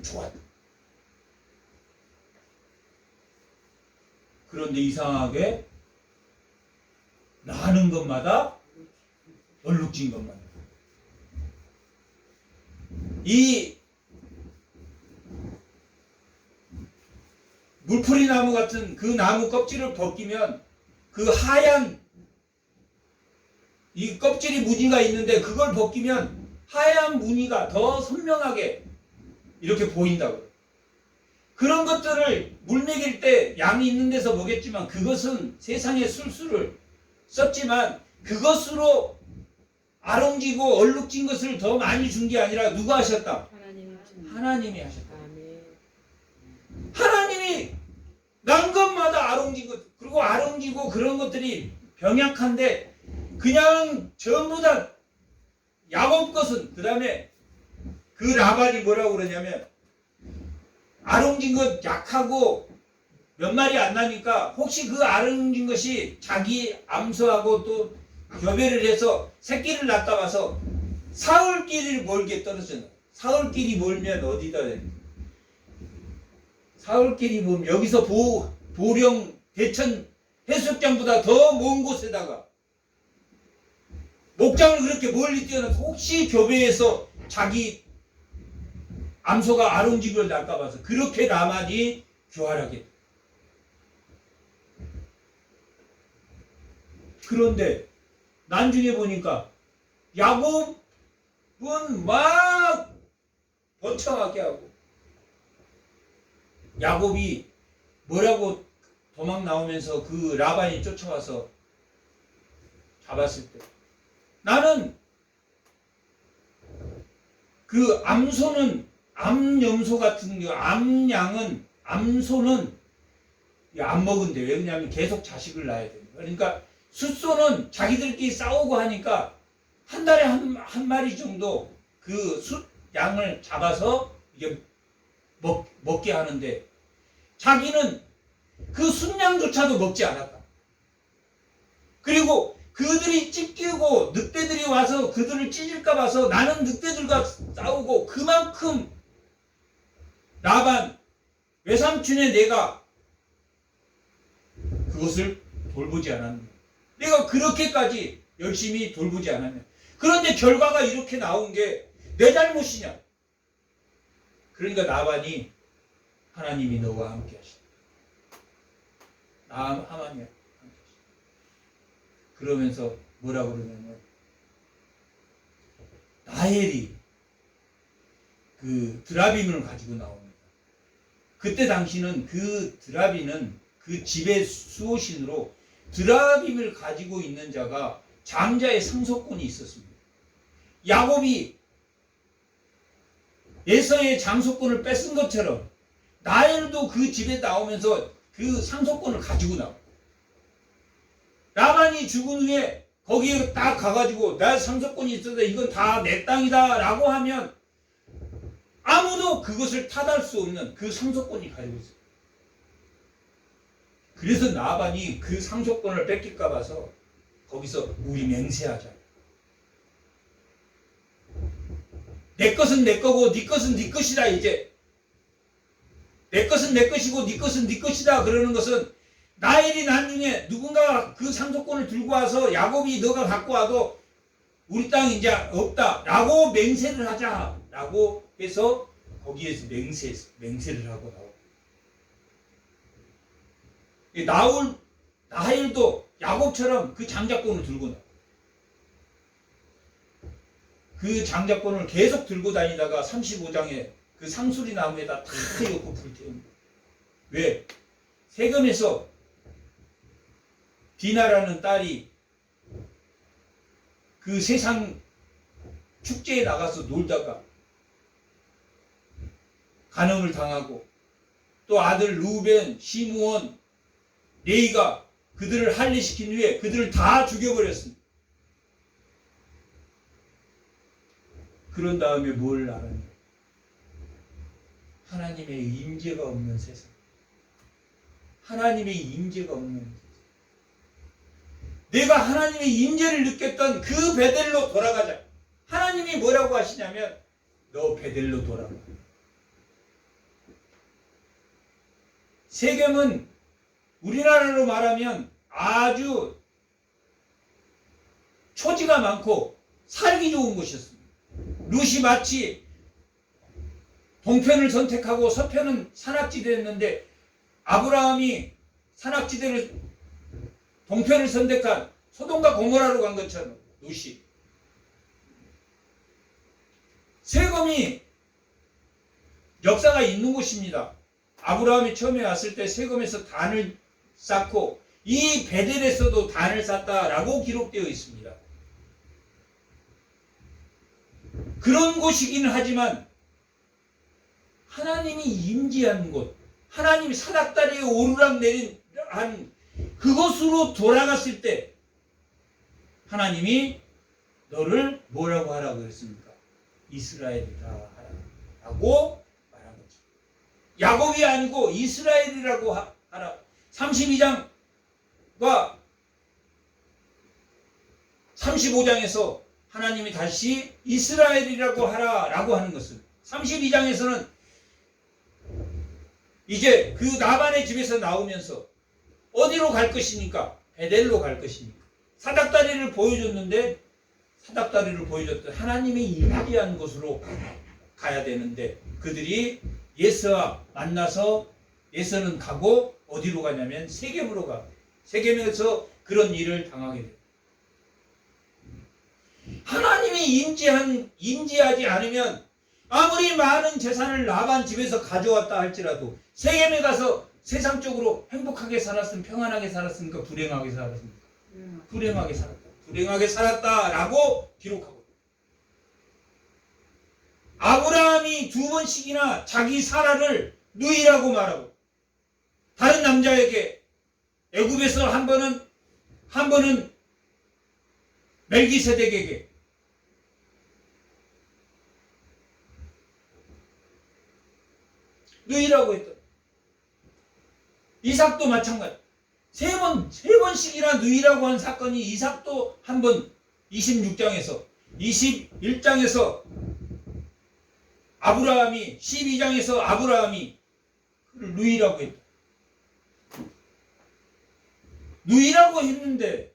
좋았다. 그런데 이상하게 나는 것마다 얼룩진 것마다 이 물풀이 나무 같은 그 나무 껍질을 벗기면 그 하얀 이 껍질이 무늬가 있는데 그걸 벗기면 하얀 무늬가 더 선명하게 이렇게 보인다고. 그런 것들을 물 먹일 때 양이 있는 데서 먹였지만 그것은 세상의 술수를 썼지만 그것으로 아롱지고 얼룩진 것을 더 많이 준 게 아니라 누가 하셨다? 하나님이 하셨다. 하나님이 난 것마다 아롱진 것 그리고 아롱지고 그런 것들이 병약한데 그냥 전부 다 야곱 것은 그 다음에 그 라반이 뭐라고 그러냐면 아롱진 것 약하고 몇 마리 안 나니까 혹시 그 아롱진 것이 자기 암소하고 또 교배를 해서 새끼를 낳다 와서 사흘길이 멀게 떨어졌나. 사흘길이 멀면 어디다 해? 사흘길이 멀면 여기서 보령 대천 해수욕장보다 더 먼 곳에다가 목장을 그렇게 멀리 뛰어나서 혹시 교배에서 자기 암소가 아롱지를 낳을까 봐서 그렇게 라반이 교활하게. 그런데 나중에 보니까 야곱은 막 번창하게 하고 야곱이 뭐라고 도망 나오면서 그 라반이 쫓아와서 잡았을 때 나는 그 암소는 암염소 같은 거 암양은 암소는 안 먹은데 왜 그러냐면 계속 자식을 낳아야 됩니다. 그러니까 숫소는 자기들끼리 싸우고 하니까 한 달에 한 마리 정도 그 양을 잡아서 이게 먹게 하는데 자기는 그 숫양조차도 먹지 않았다. 그리고 그들이 찢기고 늑대들이 와서 그들을 찢을까 봐서 나는 늑대들과 싸우고 그만큼 라반 외삼촌의 내가 그것을 돌보지 않았느냐. 내가 그렇게까지 열심히 돌보지 않았냐. 그런데 결과가 이렇게 나온 게 내 잘못이냐. 그러니까 나반이 하나님이 너와 함께 하시다. 하나님 함께 하시다. 그러면서 뭐라고 그러냐면 라헬이 그 드라빔을 가지고 나옵니다. 그때 당시는 그 드라빔은 그 집의 수호신으로 드라빔을 가지고 있는 자가 장자의 상속권이 있었습니다. 야곱이 에서의 장소권을 뺏은 것처럼 라헬도 그 집에 나오면서 그 상속권을 가지고 나와. 라반이 죽은 후에 거기에 딱 가가지고 나 상속권이 있어서 이건 다 내 땅이다 라고 하면 아무도 그것을 타달 수 없는 그 상속권이 가지고 있어요. 그래서 라반이 그 상속권을 뺏길까 봐서 거기서 우리 맹세하자. 내 것은 내 거고 네 것은 네 것이다. 이제 내 것은 내 것이고 네 것은 네 것이다. 그러는 것은 라헬이 나중에 누군가 그 상속권을 들고 와서 야곱이 너가 갖고 와도 우리 땅 이제 없다 라고 맹세를 하자 라고 해서 거기에서 맹세를 하고 나와. 라헬도 야곱처럼 그 장자권을 들고 나와. 그 장자권을 계속 들고 다니다가 35장에 그 상수리 나무에다 다 엮고 불태웁니다. 왜? 세겜에서 디나라는 딸이 그 세상 축제에 나가서 놀다가 간음을 당하고 또 아들 루벤, 시므온, 레이가 그들을 할례시킨 후에 그들을 다 죽여버렸습니다. 그런 다음에 뭘 알았냐? 하나님의 임재가 없는 세상. 하나님의 임재가 없는 세상. 내가 하나님의 임재를 느꼈던 그 베델로 돌아가자. 하나님이 뭐라고 하시냐면 너 베델로 돌아가. 세겜은 우리나라로 말하면 아주 초지가 많고 살기 좋은 곳이었습니다. 룻이 마치 동편을 선택하고 서편은 산악지대였는데 아브라함이 산악지대를 동편을 선택한 소돔과 고모라로 간 것처럼 룻이 세겜이 역사가 있는 곳입니다. 아브라함이 처음에 왔을 때 세겜에서 단을 쌓고 이 베델에서도 단을 쌓다라고 기록되어 있습니다. 그런 곳이기는 하지만 하나님이 임재한 곳, 하나님이 사닥다리에 오르락 내린 한 그곳으로 돌아갔을 때 하나님이 너를 뭐라고 하라고 그랬습니까? 이스라엘이라 하라고 말한 거죠. 야곱이 아니고 이스라엘이라고 하라. 32장과 35장에서 하나님이 다시 이스라엘이라고 하라라고 하는 것은 32장에서는 이제 그 나반의 집에서 나오면서 어디로 갈 것이니까? 베델로 갈 것이니까. 사닥다리를 보여줬는데 사닥다리를 보여줬던 하나님의 임재한 곳으로 가야 되는데 그들이 예서와 만나서 예서는 가고 어디로 가냐면 세겜으로 가. 세겜에서 그런 일을 당하게 돼요. 하나님이 임재하지 않으면 아무리 많은 재산을 라반 집에서 가져왔다 할지라도 세겜에 가서 세상적으로 행복하게 살았으면 평안하게 살았습니까? 불행하게 살았습니까? 불행하게 살았다. 불행하게 살았다라고 기록하고 아브라함이 2번씩이나 자기 사라를 누이라고 말하고 다른 남자에게 애굽에서 한 번은 멜기세덱에게 누이라고 했다. 이삭도 마찬가지. 세 번씩이나 누이라고 한 사건이 이삭도 한 번 26장에서 21장에서 아브라함이 12장에서 아브라함이 그를 누이라고 했다. 누이라고 했는데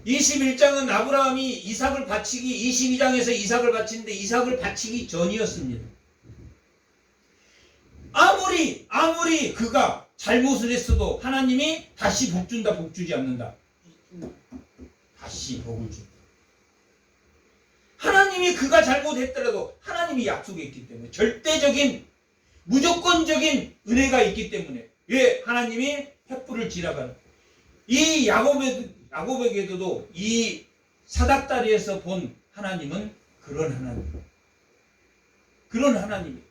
21장은 아브라함이 이삭을 바치기 22장에서 이삭을 바치는데 이삭을 바치기 전이었습니다. 아무리 그가 잘못을 했어도 하나님이 다시 복준다 복주지 않는다. 다시 복을 준다. 하나님이 그가 잘못했더라도 하나님이 약속했기 때문에 절대적인 무조건적인 은혜가 있기 때문에 왜 하나님이 횃불을 지나가는 이 야곱에게도 이 사닥다리에서 본 하나님은 그런 하나님. 그런 하나님이에요.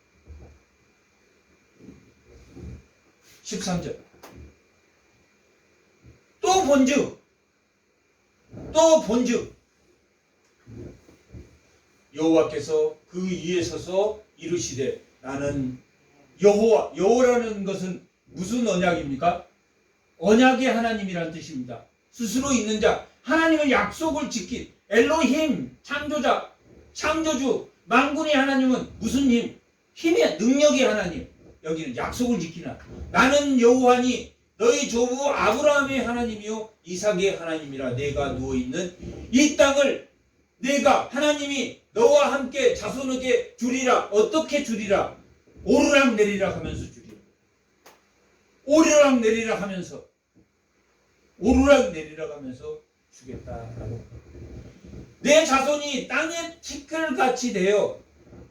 13절. 또 본즉 여호와께서 그 위에 서서 이르시되 나는 여호와라는 것은 무슨 언약입니까? 언약의 하나님이란 뜻입니다. 스스로 있는 자, 하나님은 약속을 지킨 엘로힘, 창조자, 창조주, 만군의 하나님은 무슨 힘? 힘의 능력의 하나님. 여기는 약속을 지키나. 나는 여호와니 너희 조부 아브라함의 하나님이요 이삭의 하나님이라. 내가 누워있는 이 땅을 내가 하나님이 너와 함께 자손에게 주리라. 어떻게 주리라? 오르락 내리락 하면서 주리라. 오르락 내리락 하면서 오르락 내리락 하면서 주겠다라고. 내 자손이 땅의 티끌같이 되어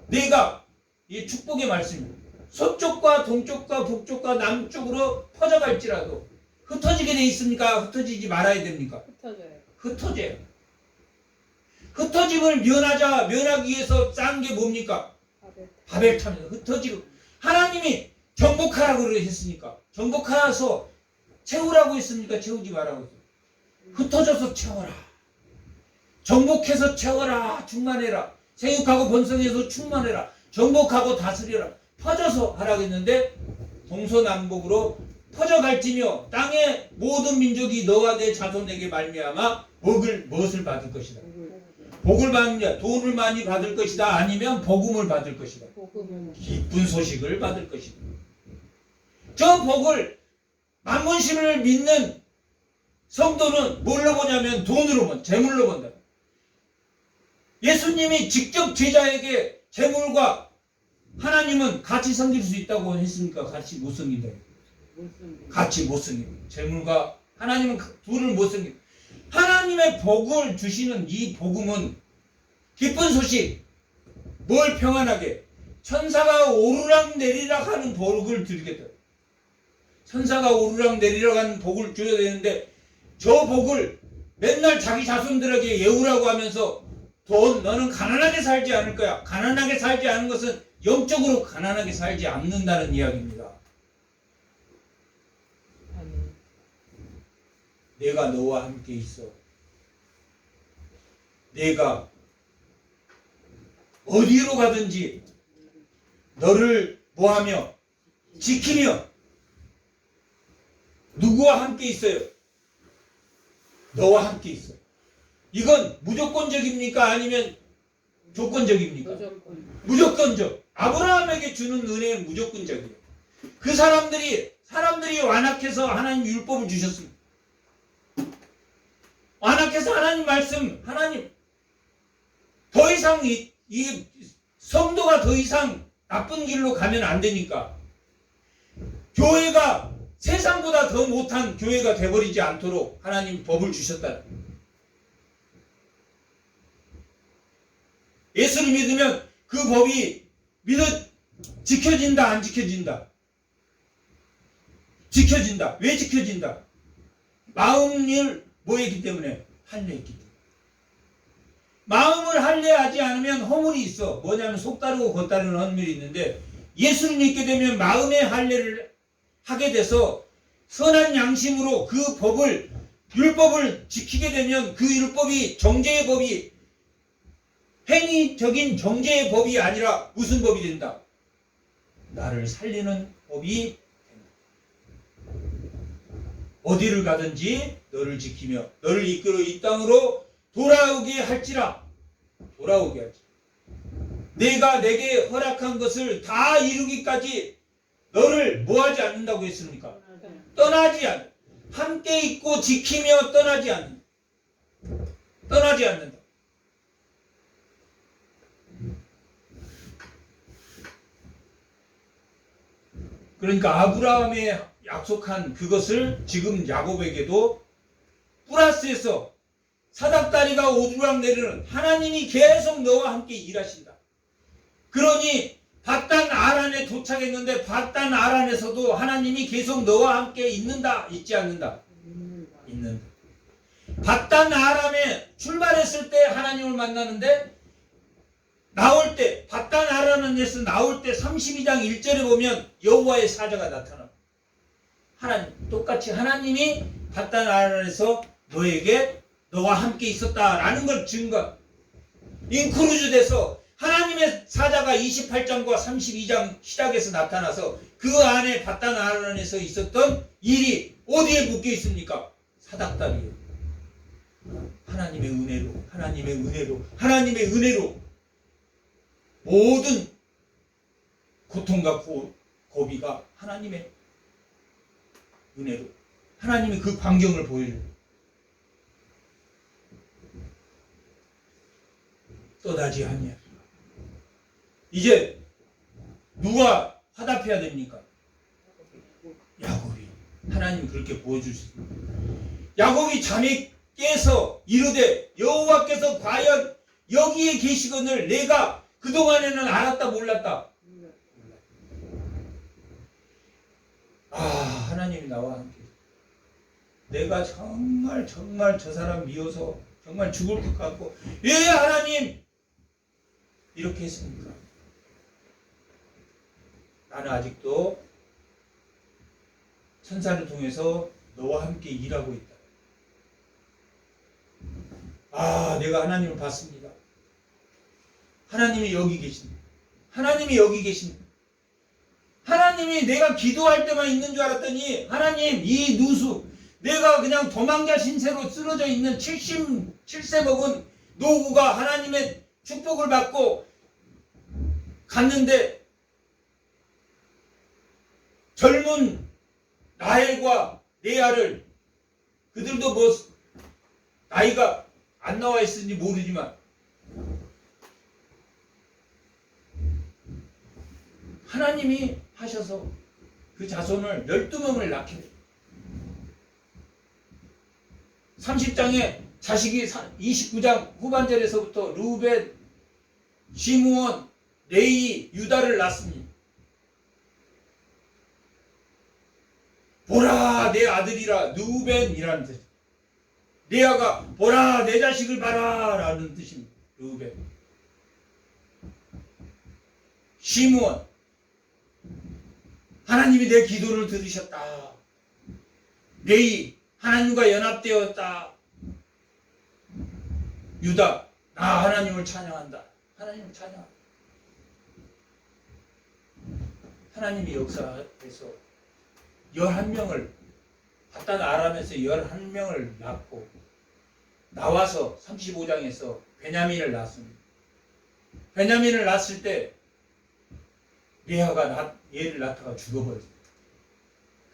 내가 이 축복의 말씀입니다. 서쪽과 동쪽과 북쪽과 남쪽으로 퍼져갈지라도 흩어지게 돼 있습니까? 흩어지지 말아야 됩니까? 흩어져요. 흩어짐을 면하기 위해서 짠 게 뭡니까? 바벨탑에서 흩어지고 하나님이 정복하라고 했으니까 정복하라서 채우라고 했습니까? 채우지 말라고 했습니까? 흩어져서 채워라. 정복해서 채워라. 충만해라. 생육하고 번성해서 충만해라. 정복하고 다스려라. 퍼져서 하라고 했는데 동서남북으로 퍼져갈지며 땅의 모든 민족이 너와 내 자손에게 말미암아 무엇을 받을 것이다. 복을 받느냐, 돈을 많이 받을 것이다. 아니면 복음을 받을 것이다. 기쁜 소식을 받을 것이다. 저 복을 만문신을 믿는 성도는 뭘로 보냐면 돈으로 본다. 재물로 본다. 예수님이 직접 제자에게 재물과 하나님은 같이 섬길 수 있다고 했으니까 같이 못 섬긴다. 같이 못 섬긴다. 재물과 하나님은 둘을 못 섬긴다. 하나님의 복을 주시는 이 복음은 기쁜 소식, 뭘 평안하게 천사가 오르락 내리락 하는 복을 드리겠다. 천사가 오르락 내리락 하는 복을 줘야 되는데 저 복을 맨날 자기 자손들에게 예우라고 하면서 너는 가난하게 살지 않을 거야. 가난하게 살지 않은 것은 영적으로 가난하게 살지 않는다는 이야기입니다. 내가 너와 함께 있어. 내가 어디로 가든지 너를 뭐하며 지키며 누구와 함께 있어요? 너와 함께 있어. 이건 무조건적입니까? 아니면 조건적입니까? 무조건적. 아브라함에게 주는 은혜는 무조건적이에요. 그 사람들이 완악해서 하나님 율법을 주셨습니다. 완악해서 하나님 말씀, 하나님 더 이상 이 성도가 더 이상 나쁜 길로 가면 안 되니까 교회가 세상보다 더 못한 교회가 돼버리지 않도록 하나님 법을 주셨다. 예수를 믿으면 그 법이 지켜진다, 안 지켜진다? 지켜진다. 왜 지켜진다? 마음을 뭐했기 때문에? 할례했기 때문에. 마음을 할례하지 않으면 허물이 있어. 뭐냐면 속다르고 겉다르는 허물이 있는데 예수를 믿게 되면 마음의 할례를 하게 돼서 선한 양심으로 그 법을, 율법을 지키게 되면 그 율법이 정죄의 법이 행위적인 정죄의 법이 아니라 무슨 법이 된다? 나를 살리는 법이 된다. 어디를 가든지 너를 지키며 너를 이끌어 이 땅으로 돌아오게 할지라. 내가 내게 허락한 것을 다 이루기까지 너를 뭐하지 않는다고 했습니까? 떠나지 않는다. 함께 있고 지키며 떠나지 않는다. 떠나지 않는다. 그러니까 아브라함의 약속한 그것을 지금 야곱에게도 플러스해서 사닥다리가 오르락 내리는 하나님이 계속 너와 함께 일하신다. 그러니 밧단 아란에 도착했는데 밧단 아란에서도 하나님이 계속 너와 함께 있는다, 있지 않는다? 있는다. 밧단 아람에 출발했을 때 하나님을 만나는데 나올 때 바단 아라논에서 나올 때 32장 1절에 보면 여호와의 사자가 나타나. 하나님 똑같이 하나님이 바단 아라논에서 너에게 너와 함께 있었다라는 걸 증거. 인크루즈 돼서 하나님의 사자가 28장과 32장 시작에서 나타나서 그 안에 바단 아라논에서 있었던 일이 어디에 묶여 있습니까? 사닥다리에. 하나님의 은혜로, 하나님의 은혜로, 하나님의 은혜로 모든 고통과 고비가 하나님의 은혜로 하나님이 그 광경을 보여줘요. 떠나지 아니하리라. 이제 누가 화답해야 됩니까? 야곱이. 하나님이 그렇게 보여주셨습니다. 야곱이 잠이 깨서 이르되 여호와께서 과연 여기에 계시거늘 내가 그동안에는 알았다 몰랐다. 하나님이 나와 함께. 내가 정말 저 사람 미워서 정말 죽을 것 같고 왜 하나님 이렇게 했습니까? 나는 아직도 천사를 통해서 너와 함께 일하고 있다. 내가 하나님을 봤습니다. 하나님이 여기 계십니다. 하나님이 여기 계십니다. 하나님이 내가 기도할 때만 있는 줄 알았더니 하나님 이 누수 내가 그냥 도망자 신세로 쓰러져 있는 77세 먹은 노구가 하나님의 축복을 받고 갔는데 젊은 라헬과 레아를 그들도 뭐 나이가 안 나와 있으니 모르지만 하나님이 하셔서 그 자손을 12명을 낳게 해요. 30장에 자식이 29장 후반절에서부터 루벤, 시므온, 레위, 유다를 낳습니다. 보라 내 아들이라 루벤이라는 뜻. 레아가 보라 내 자식을 봐라 라는 뜻입니다. 루벤. 시므온 하나님이 내 기도를 들으셨다. 레위 하나님과 연합되었다. 유다 나 하나님을 찬양한다. 하나님을 찬양한다. 하나님이 역사해서 11명을 바단 아람에서 11명을 낳고 나와서 35장에서 베냐민을 낳습니다. 베냐민을 낳았을 때 레아가 얘를 낳다가 죽어버렸어요.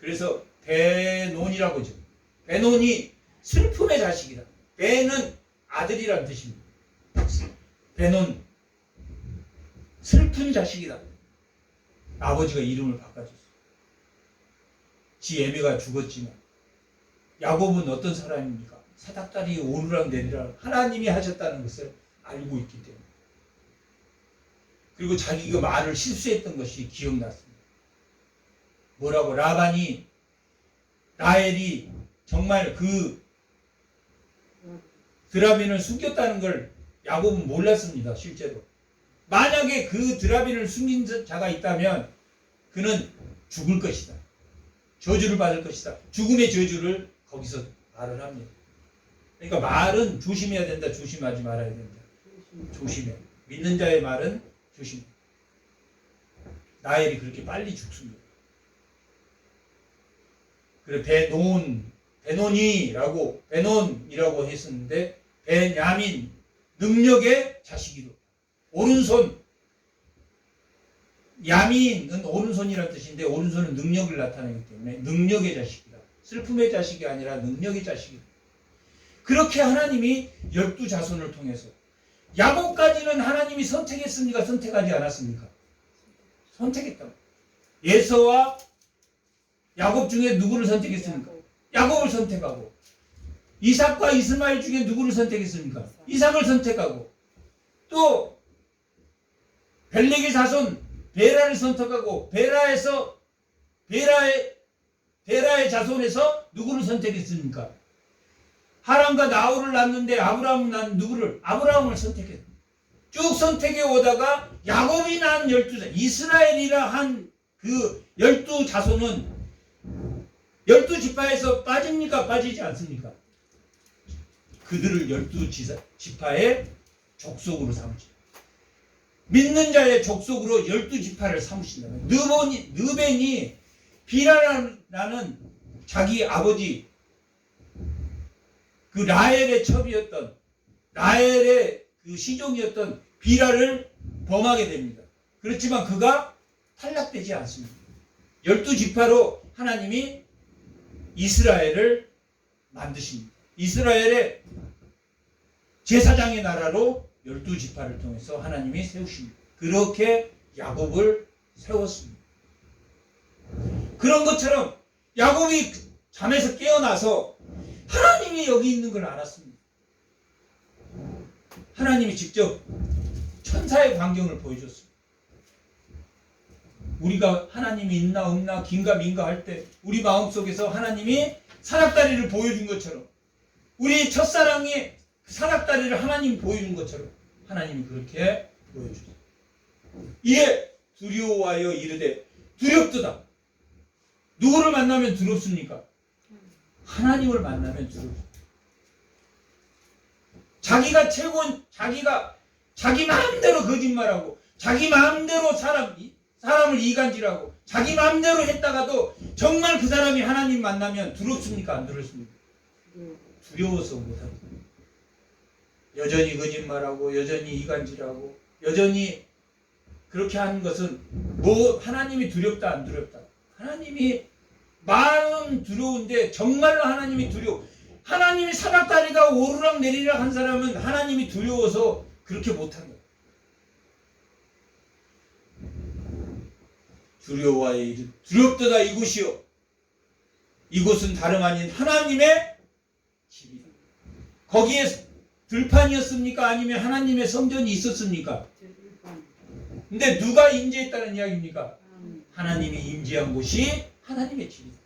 그래서 베논이라고 하죠. 베논이 슬픔의 자식이다. 베는 아들이라는 뜻입니다. 베논 슬픈 자식이다. 아버지가 이름을 바꿔줬어요. 지 애미가 죽었지만 야곱은 어떤 사람입니까? 사닥다리 오르락 내리락 하나님이 하셨다는 것을 알고 있기 때문에 그리고 자기가 말을 실수했던 것이 기억났습니다. 뭐라고? 라반이 라헬이 정말 그 드라빈을 숨겼다는 걸 야곱은 몰랐습니다. 실제로. 만약에 그 드라빈을 숨긴 자가 있다면 그는 죽을 것이다. 저주를 받을 것이다. 죽음의 저주를 거기서 말을 합니다. 그러니까 말은 조심해야 된다. 조심하지 말아야 된다. 조심해. 믿는 자의 말은 조심해. 라헬이 그렇게 빨리 죽습니다. 그래 베논이라고 했었는데 베냐민 능력의 자식이로 오른손 야민은 오른손이라는 뜻인데 오른손은 능력을 나타내기 때문에 능력의 자식이다. 슬픔의 자식이 아니라 능력의 자식이다. 그렇게 하나님이 12자손을 통해서 야곱까지는 하나님이 선택했습니까? 선택하지 않았습니까? 선택했다. 에서와 야곱 중에 누구를 선택했습니까? 야곱을 선택하고 이삭과 이스마엘 중에 누구를 선택했습니까? 이삭을 선택하고 또 벨렉의 자손 베라를 선택하고 베라의 자손에서 누구를 선택했습니까? 하람과 나홀을 낳았는데 아브라함을 낳은 누구를? 아브라함을 선택했습니다. 쭉 선택해 오다가 야곱이 낳은 12자, 이스라엘이라 한 그 12자손은 12지파에서 빠집니까? 빠지지 않습니까? 그들을 12지파의 족속으로 삼으신다. 믿는 자의 족속으로 12지파를 삼으신다. 느벤이 비라라는 자기 아버지 그 라헬의 첩이었던 라헬의 그 시종이었던 비라를 범하게 됩니다. 그렇지만 그가 탈락되지 않습니다. 12지파로 하나님이 이스라엘을 만드십니다. 이스라엘의 제사장의 나라로 12지파를 통해서 하나님이 세우십니다. 그렇게 야곱을 세웠습니다. 그런 것처럼 야곱이 잠에서 깨어나서 하나님이 여기 있는 걸 알았습니다. 하나님이 직접 천사의 광경을 보여줬습니다. 우리가 하나님이 있나 없나 긴가 민가 할 때 우리 마음속에서 하나님이 사닥다리를 보여준 것처럼 우리 첫사랑이 사닥다리를 하나님이 보여준 것처럼 하나님이 그렇게 보여주셨습니다. 이에 두려워하여 이르되 두렵도다. 누구를 만나면 두렵습니까? 하나님을 만나면 두렵습니다. 자기가 최고인 자기 마음대로 거짓말하고 자기 마음대로 사람을 이간질하고 자기 마음대로 했다가도 정말 그 사람이 하나님 만나면 두렵습니까? 안 두렵습니까? 두려워서 못합니다. 여전히 거짓말하고 여전히 이간질하고 여전히 그렇게 하는 것은 뭐 하나님이 두렵다 안 두렵다. 하나님이 마음 두려운데 정말로 하나님이 두려워. 하나님이 사닥다리가 오르락 내리락 한 사람은 하나님이 두려워서 그렇게 못한 거예요. 두려워하여 이르되 두렵도다 이곳이요. 이곳은 다름 아닌 하나님의 집이다. 거기에 들판이었습니까? 아니면 하나님의 성전이 있었습니까? 근데 누가 임재했다는 이야기입니까? 하나님이 임재한 곳이 하나님의 집이다.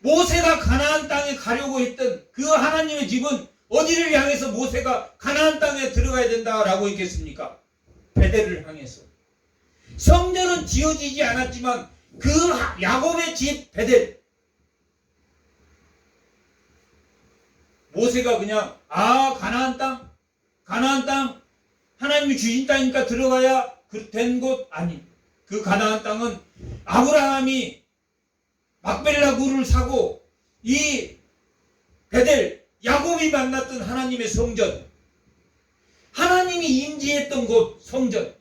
모세가 가나안 땅에 가려고 했던 그 하나님의 집은 어디를 향해서 모세가 가나안 땅에 들어가야 된다라고 했겠습니까? 베델을 향해서. 성전은 지어지지 않았지만 그 야곱의 집 베델. 모세가 그냥 가나안 땅 하나님이 주신 땅이니까 들어가야 된 곳 아니. 그 가나안 땅은 아브라함이 막벨라 굴을 사고 이 베델 야곱이 만났던 하나님의 성전, 하나님이 임재했던 곳 성전,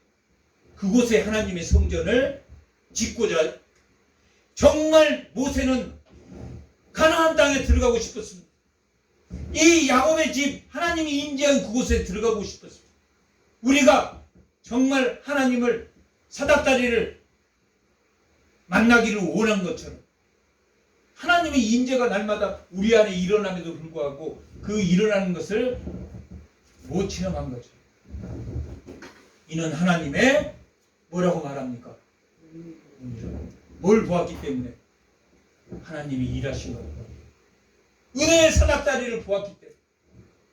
그곳에 하나님의 성전을 짓고자 정말 모세는 가나안 땅에 들어가고 싶었습니다. 이 야곱의 집 하나님이 임재한 그곳에 들어가고 싶었습니다. 우리가 정말 하나님을 사닥다리를 만나기를 원한 것처럼 하나님의 임재가 날마다 우리 안에 일어남에도 불구하고 그 일어나는 것을 못 체험한 거죠. 이는 하나님의 뭐라고 말합니까? 뭘 보았기 때문에? 하나님이 일하신 겁니다. 은혜의 사닥다리를 보았기 때문에.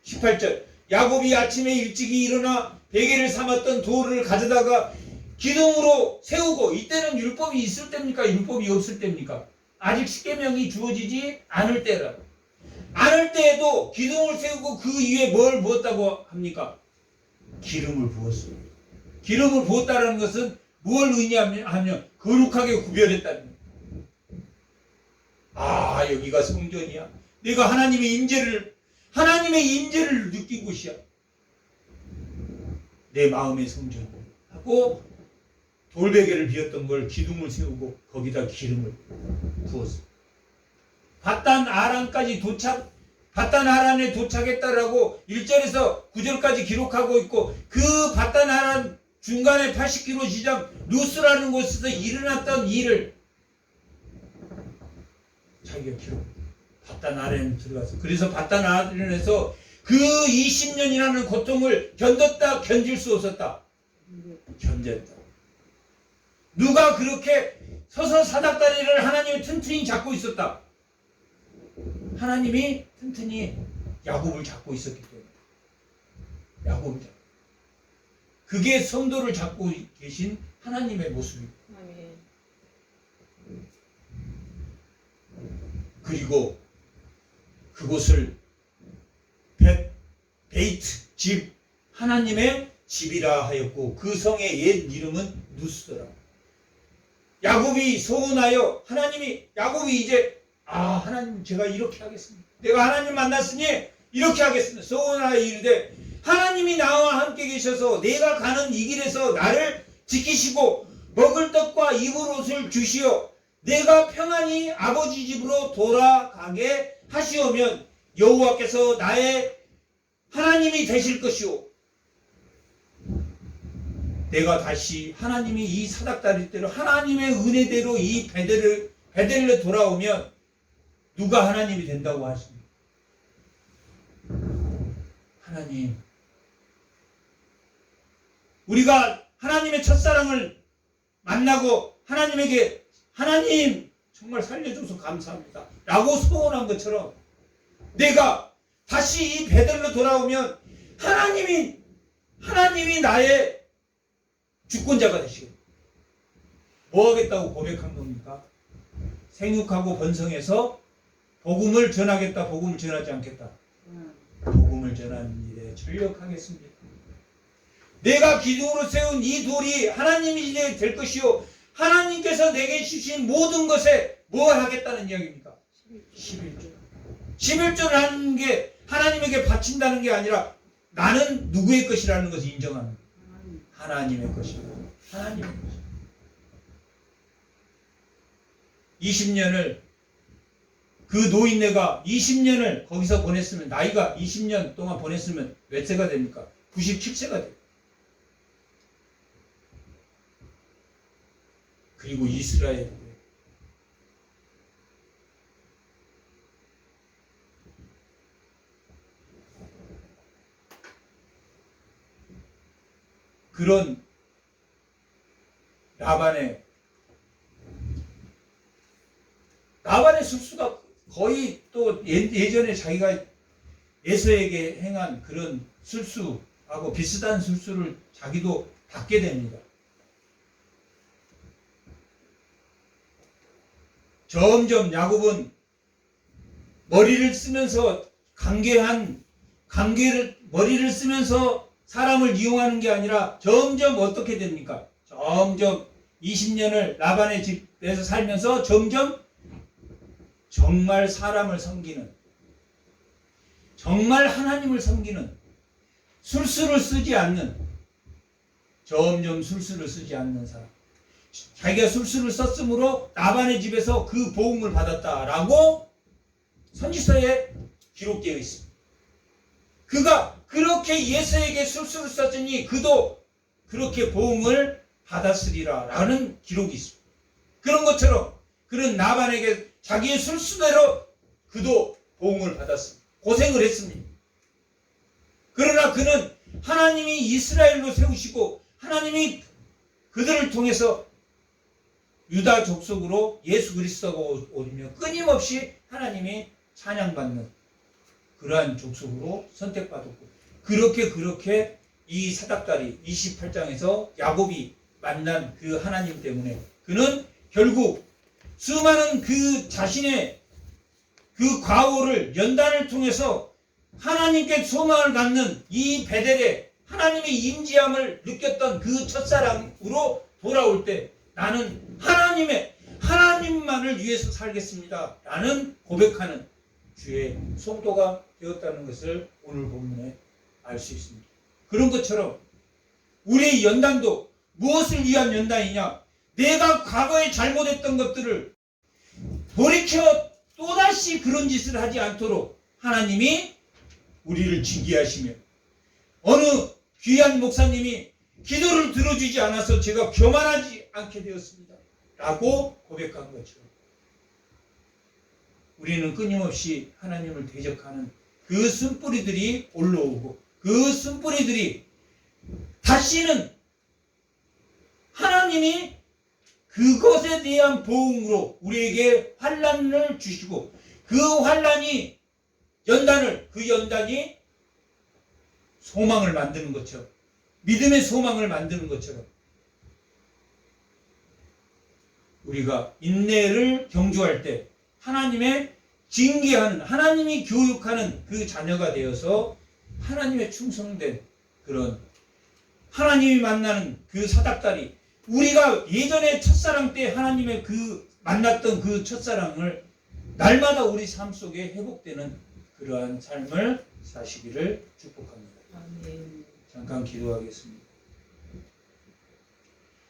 18절 야곱이 아침에 일찍이 일어나 베개를 삼았던 돌을 가져다가 기둥으로 세우고, 이때는 율법이 있을 때입니까? 율법이 없을 때입니까? 아직 십계명이 주어지지 않을 때라. 않을 때에도 기둥을 세우고 그 위에 뭘 부었다고 합니까? 기름을 부었어요. 기름을 부었다는 것은 뭘 의미하면 거룩하게 구별했다는 거예요. 여기가 성전이야. 내가 하나님의 임재를 느낀 곳이야. 내 마음의 성전 하고 돌베개를 비웠던 걸 기둥을 세우고 거기다 기름을 부었어. 바단 아란까지 바단 아란에 도착했다라고 1절에서 9절까지 기록하고 있고, 그 바단 아란 중간에 80km 지점 루스라는 곳에서 일어났던 일을 자기가 기록. 바단 아란에 들어가서, 그래서 바단 아란에서 그 20년이라는 고통을 견딜 수 없었다. 견뎠다. 누가 그렇게 서서 사닥다리를 하나님이 튼튼히 잡고 있었다. 하나님이 튼튼히 야곱을 잡고 있었기 때문에. 야곱을 잡고. 그게 성도를 잡고 계신 하나님의 모습입니다. 아멘. 그리고 그곳을 베이트, 집, 하나님의 집이라 하였고 그 성의 옛 이름은 누스더라. 야곱이 소원하여 야곱이 이제 하나님 제가 이렇게 하겠습니다. 내가 하나님 만났으니 이렇게 하겠습니다. 소원하여 이르되 하나님이 나와 함께 계셔서 내가 가는 이 길에서 나를 지키시고 먹을 떡과 입을 옷을 주시어 내가 평안히 아버지 집으로 돌아가게 하시오면 여호와께서 나의 하나님이 되실 것이오. 내가 다시 하나님이 이 사닥다리대로 하나님의 은혜대로 이 베델로 돌아오면 누가 하나님이 된다고 하십니까? 하나님. 우리가 하나님의 첫사랑을 만나고 하나님에게 하나님 정말 살려줘서 감사합니다 라고 소원한 것처럼 내가 다시 이 베델로 돌아오면 하나님이 나의 주권자가 되시고 뭐 하겠다고 고백한 겁니까? 생육하고 번성해서 복음을 전하겠다, 복음을 전하지 않겠다. 복음을 전하는 일에 전력하겠습니다. 내가 기둥으로 세운 이 돌이 하나님이 될 것이요 하나님께서 내게 주신 모든 것에 뭘 하겠다는 이야기입니까? 11조. 11조를 하는 게 하나님에게 바친다는 게 아니라 나는 누구의 것이라는 것을 인정하는 거예요. 하나님의 것이고 하나님의 것이고 20년을 그 노인네가 20년을 거기서 보냈으면 나이가 20년 동안 보냈으면 몇 세가 됩니까? 97세가 돼요. 그리고 이스라엘 그런 라반의 술수가 거의 또 예전에 자기가 에서에게 행한 그런 술수하고 비슷한 술수를 자기도 받게 됩니다. 점점 야곱은 머리를 쓰면서 머리를 쓰면서 사람을 이용하는 게 아니라 점점 어떻게 됩니까? 점점 20년을 라반의 집에서 살면서 점점 정말 사람을 섬기는, 정말 하나님을 섬기는, 술수를 쓰지 않는, 점점 술수를 쓰지 않는 사람. 자기가 술수를 썼으므로 라반의 집에서 그 보응을 받았다라고 선지서에 기록되어 있습니다. 그가 그렇게 예수에게 술수를 썼으니 그도 그렇게 보응을 받았으리라 라는 기록이 있습니다. 그런 것처럼 그런 라반에게 자기의 술수대로 그도 보응을 받았습니다. 고생을 했습니다. 그러나 그는 하나님이 이스라엘로 세우시고 하나님이 그들을 통해서 유다 족속으로 예수 그리스도가 오며 끊임없이 하나님이 찬양받는 그러한 족속으로 선택받았고 그렇게 이 사닥다리 28장에서 야곱이 만난 그 하나님 때문에 그는 결국 수많은 그 자신의 그 과오를 연단을 통해서 하나님께 소망을 갖는 이 베델에 하나님의 임재함을 느꼈던 그 첫사랑으로 돌아올 때 나는 하나님만을 위해서 살겠습니다 라는 고백하는 주의 성도가 되었다는 것을 오늘 본문에 알 수 있습니다. 그런 것처럼 우리의 연단도 무엇을 위한 연단이냐? 내가 과거에 잘못했던 것들을 돌이켜 또다시 그런 짓을 하지 않도록 하나님이 우리를 징계하시며 어느 귀한 목사님이 기도를 들어주지 않아서 제가 교만하지 않게 되었습니다 라고 고백한 것처럼 우리는 끊임없이 하나님을 대적하는 그 쓴뿌리들이 올라오고 그 쓴뿌리들이 다시는 하나님이 그것에 대한 보응으로 우리에게 환난을 주시고 그 환난이 그 연단이 소망을 만드는 것처럼 믿음의 소망을 만드는 것처럼 우리가 인내를 경주할 때 하나님의 징계하는, 하나님이 교육하는 그 자녀가 되어서 하나님의 충성된 그런 하나님이 만나는 그 사닥다리, 우리가 예전에 첫사랑 때 하나님의 그 만났던 그 첫사랑을 날마다 우리 삶 속에 회복되는 그러한 삶을 사시기를 축복합니다. 아멘. 잠깐 기도하겠습니다.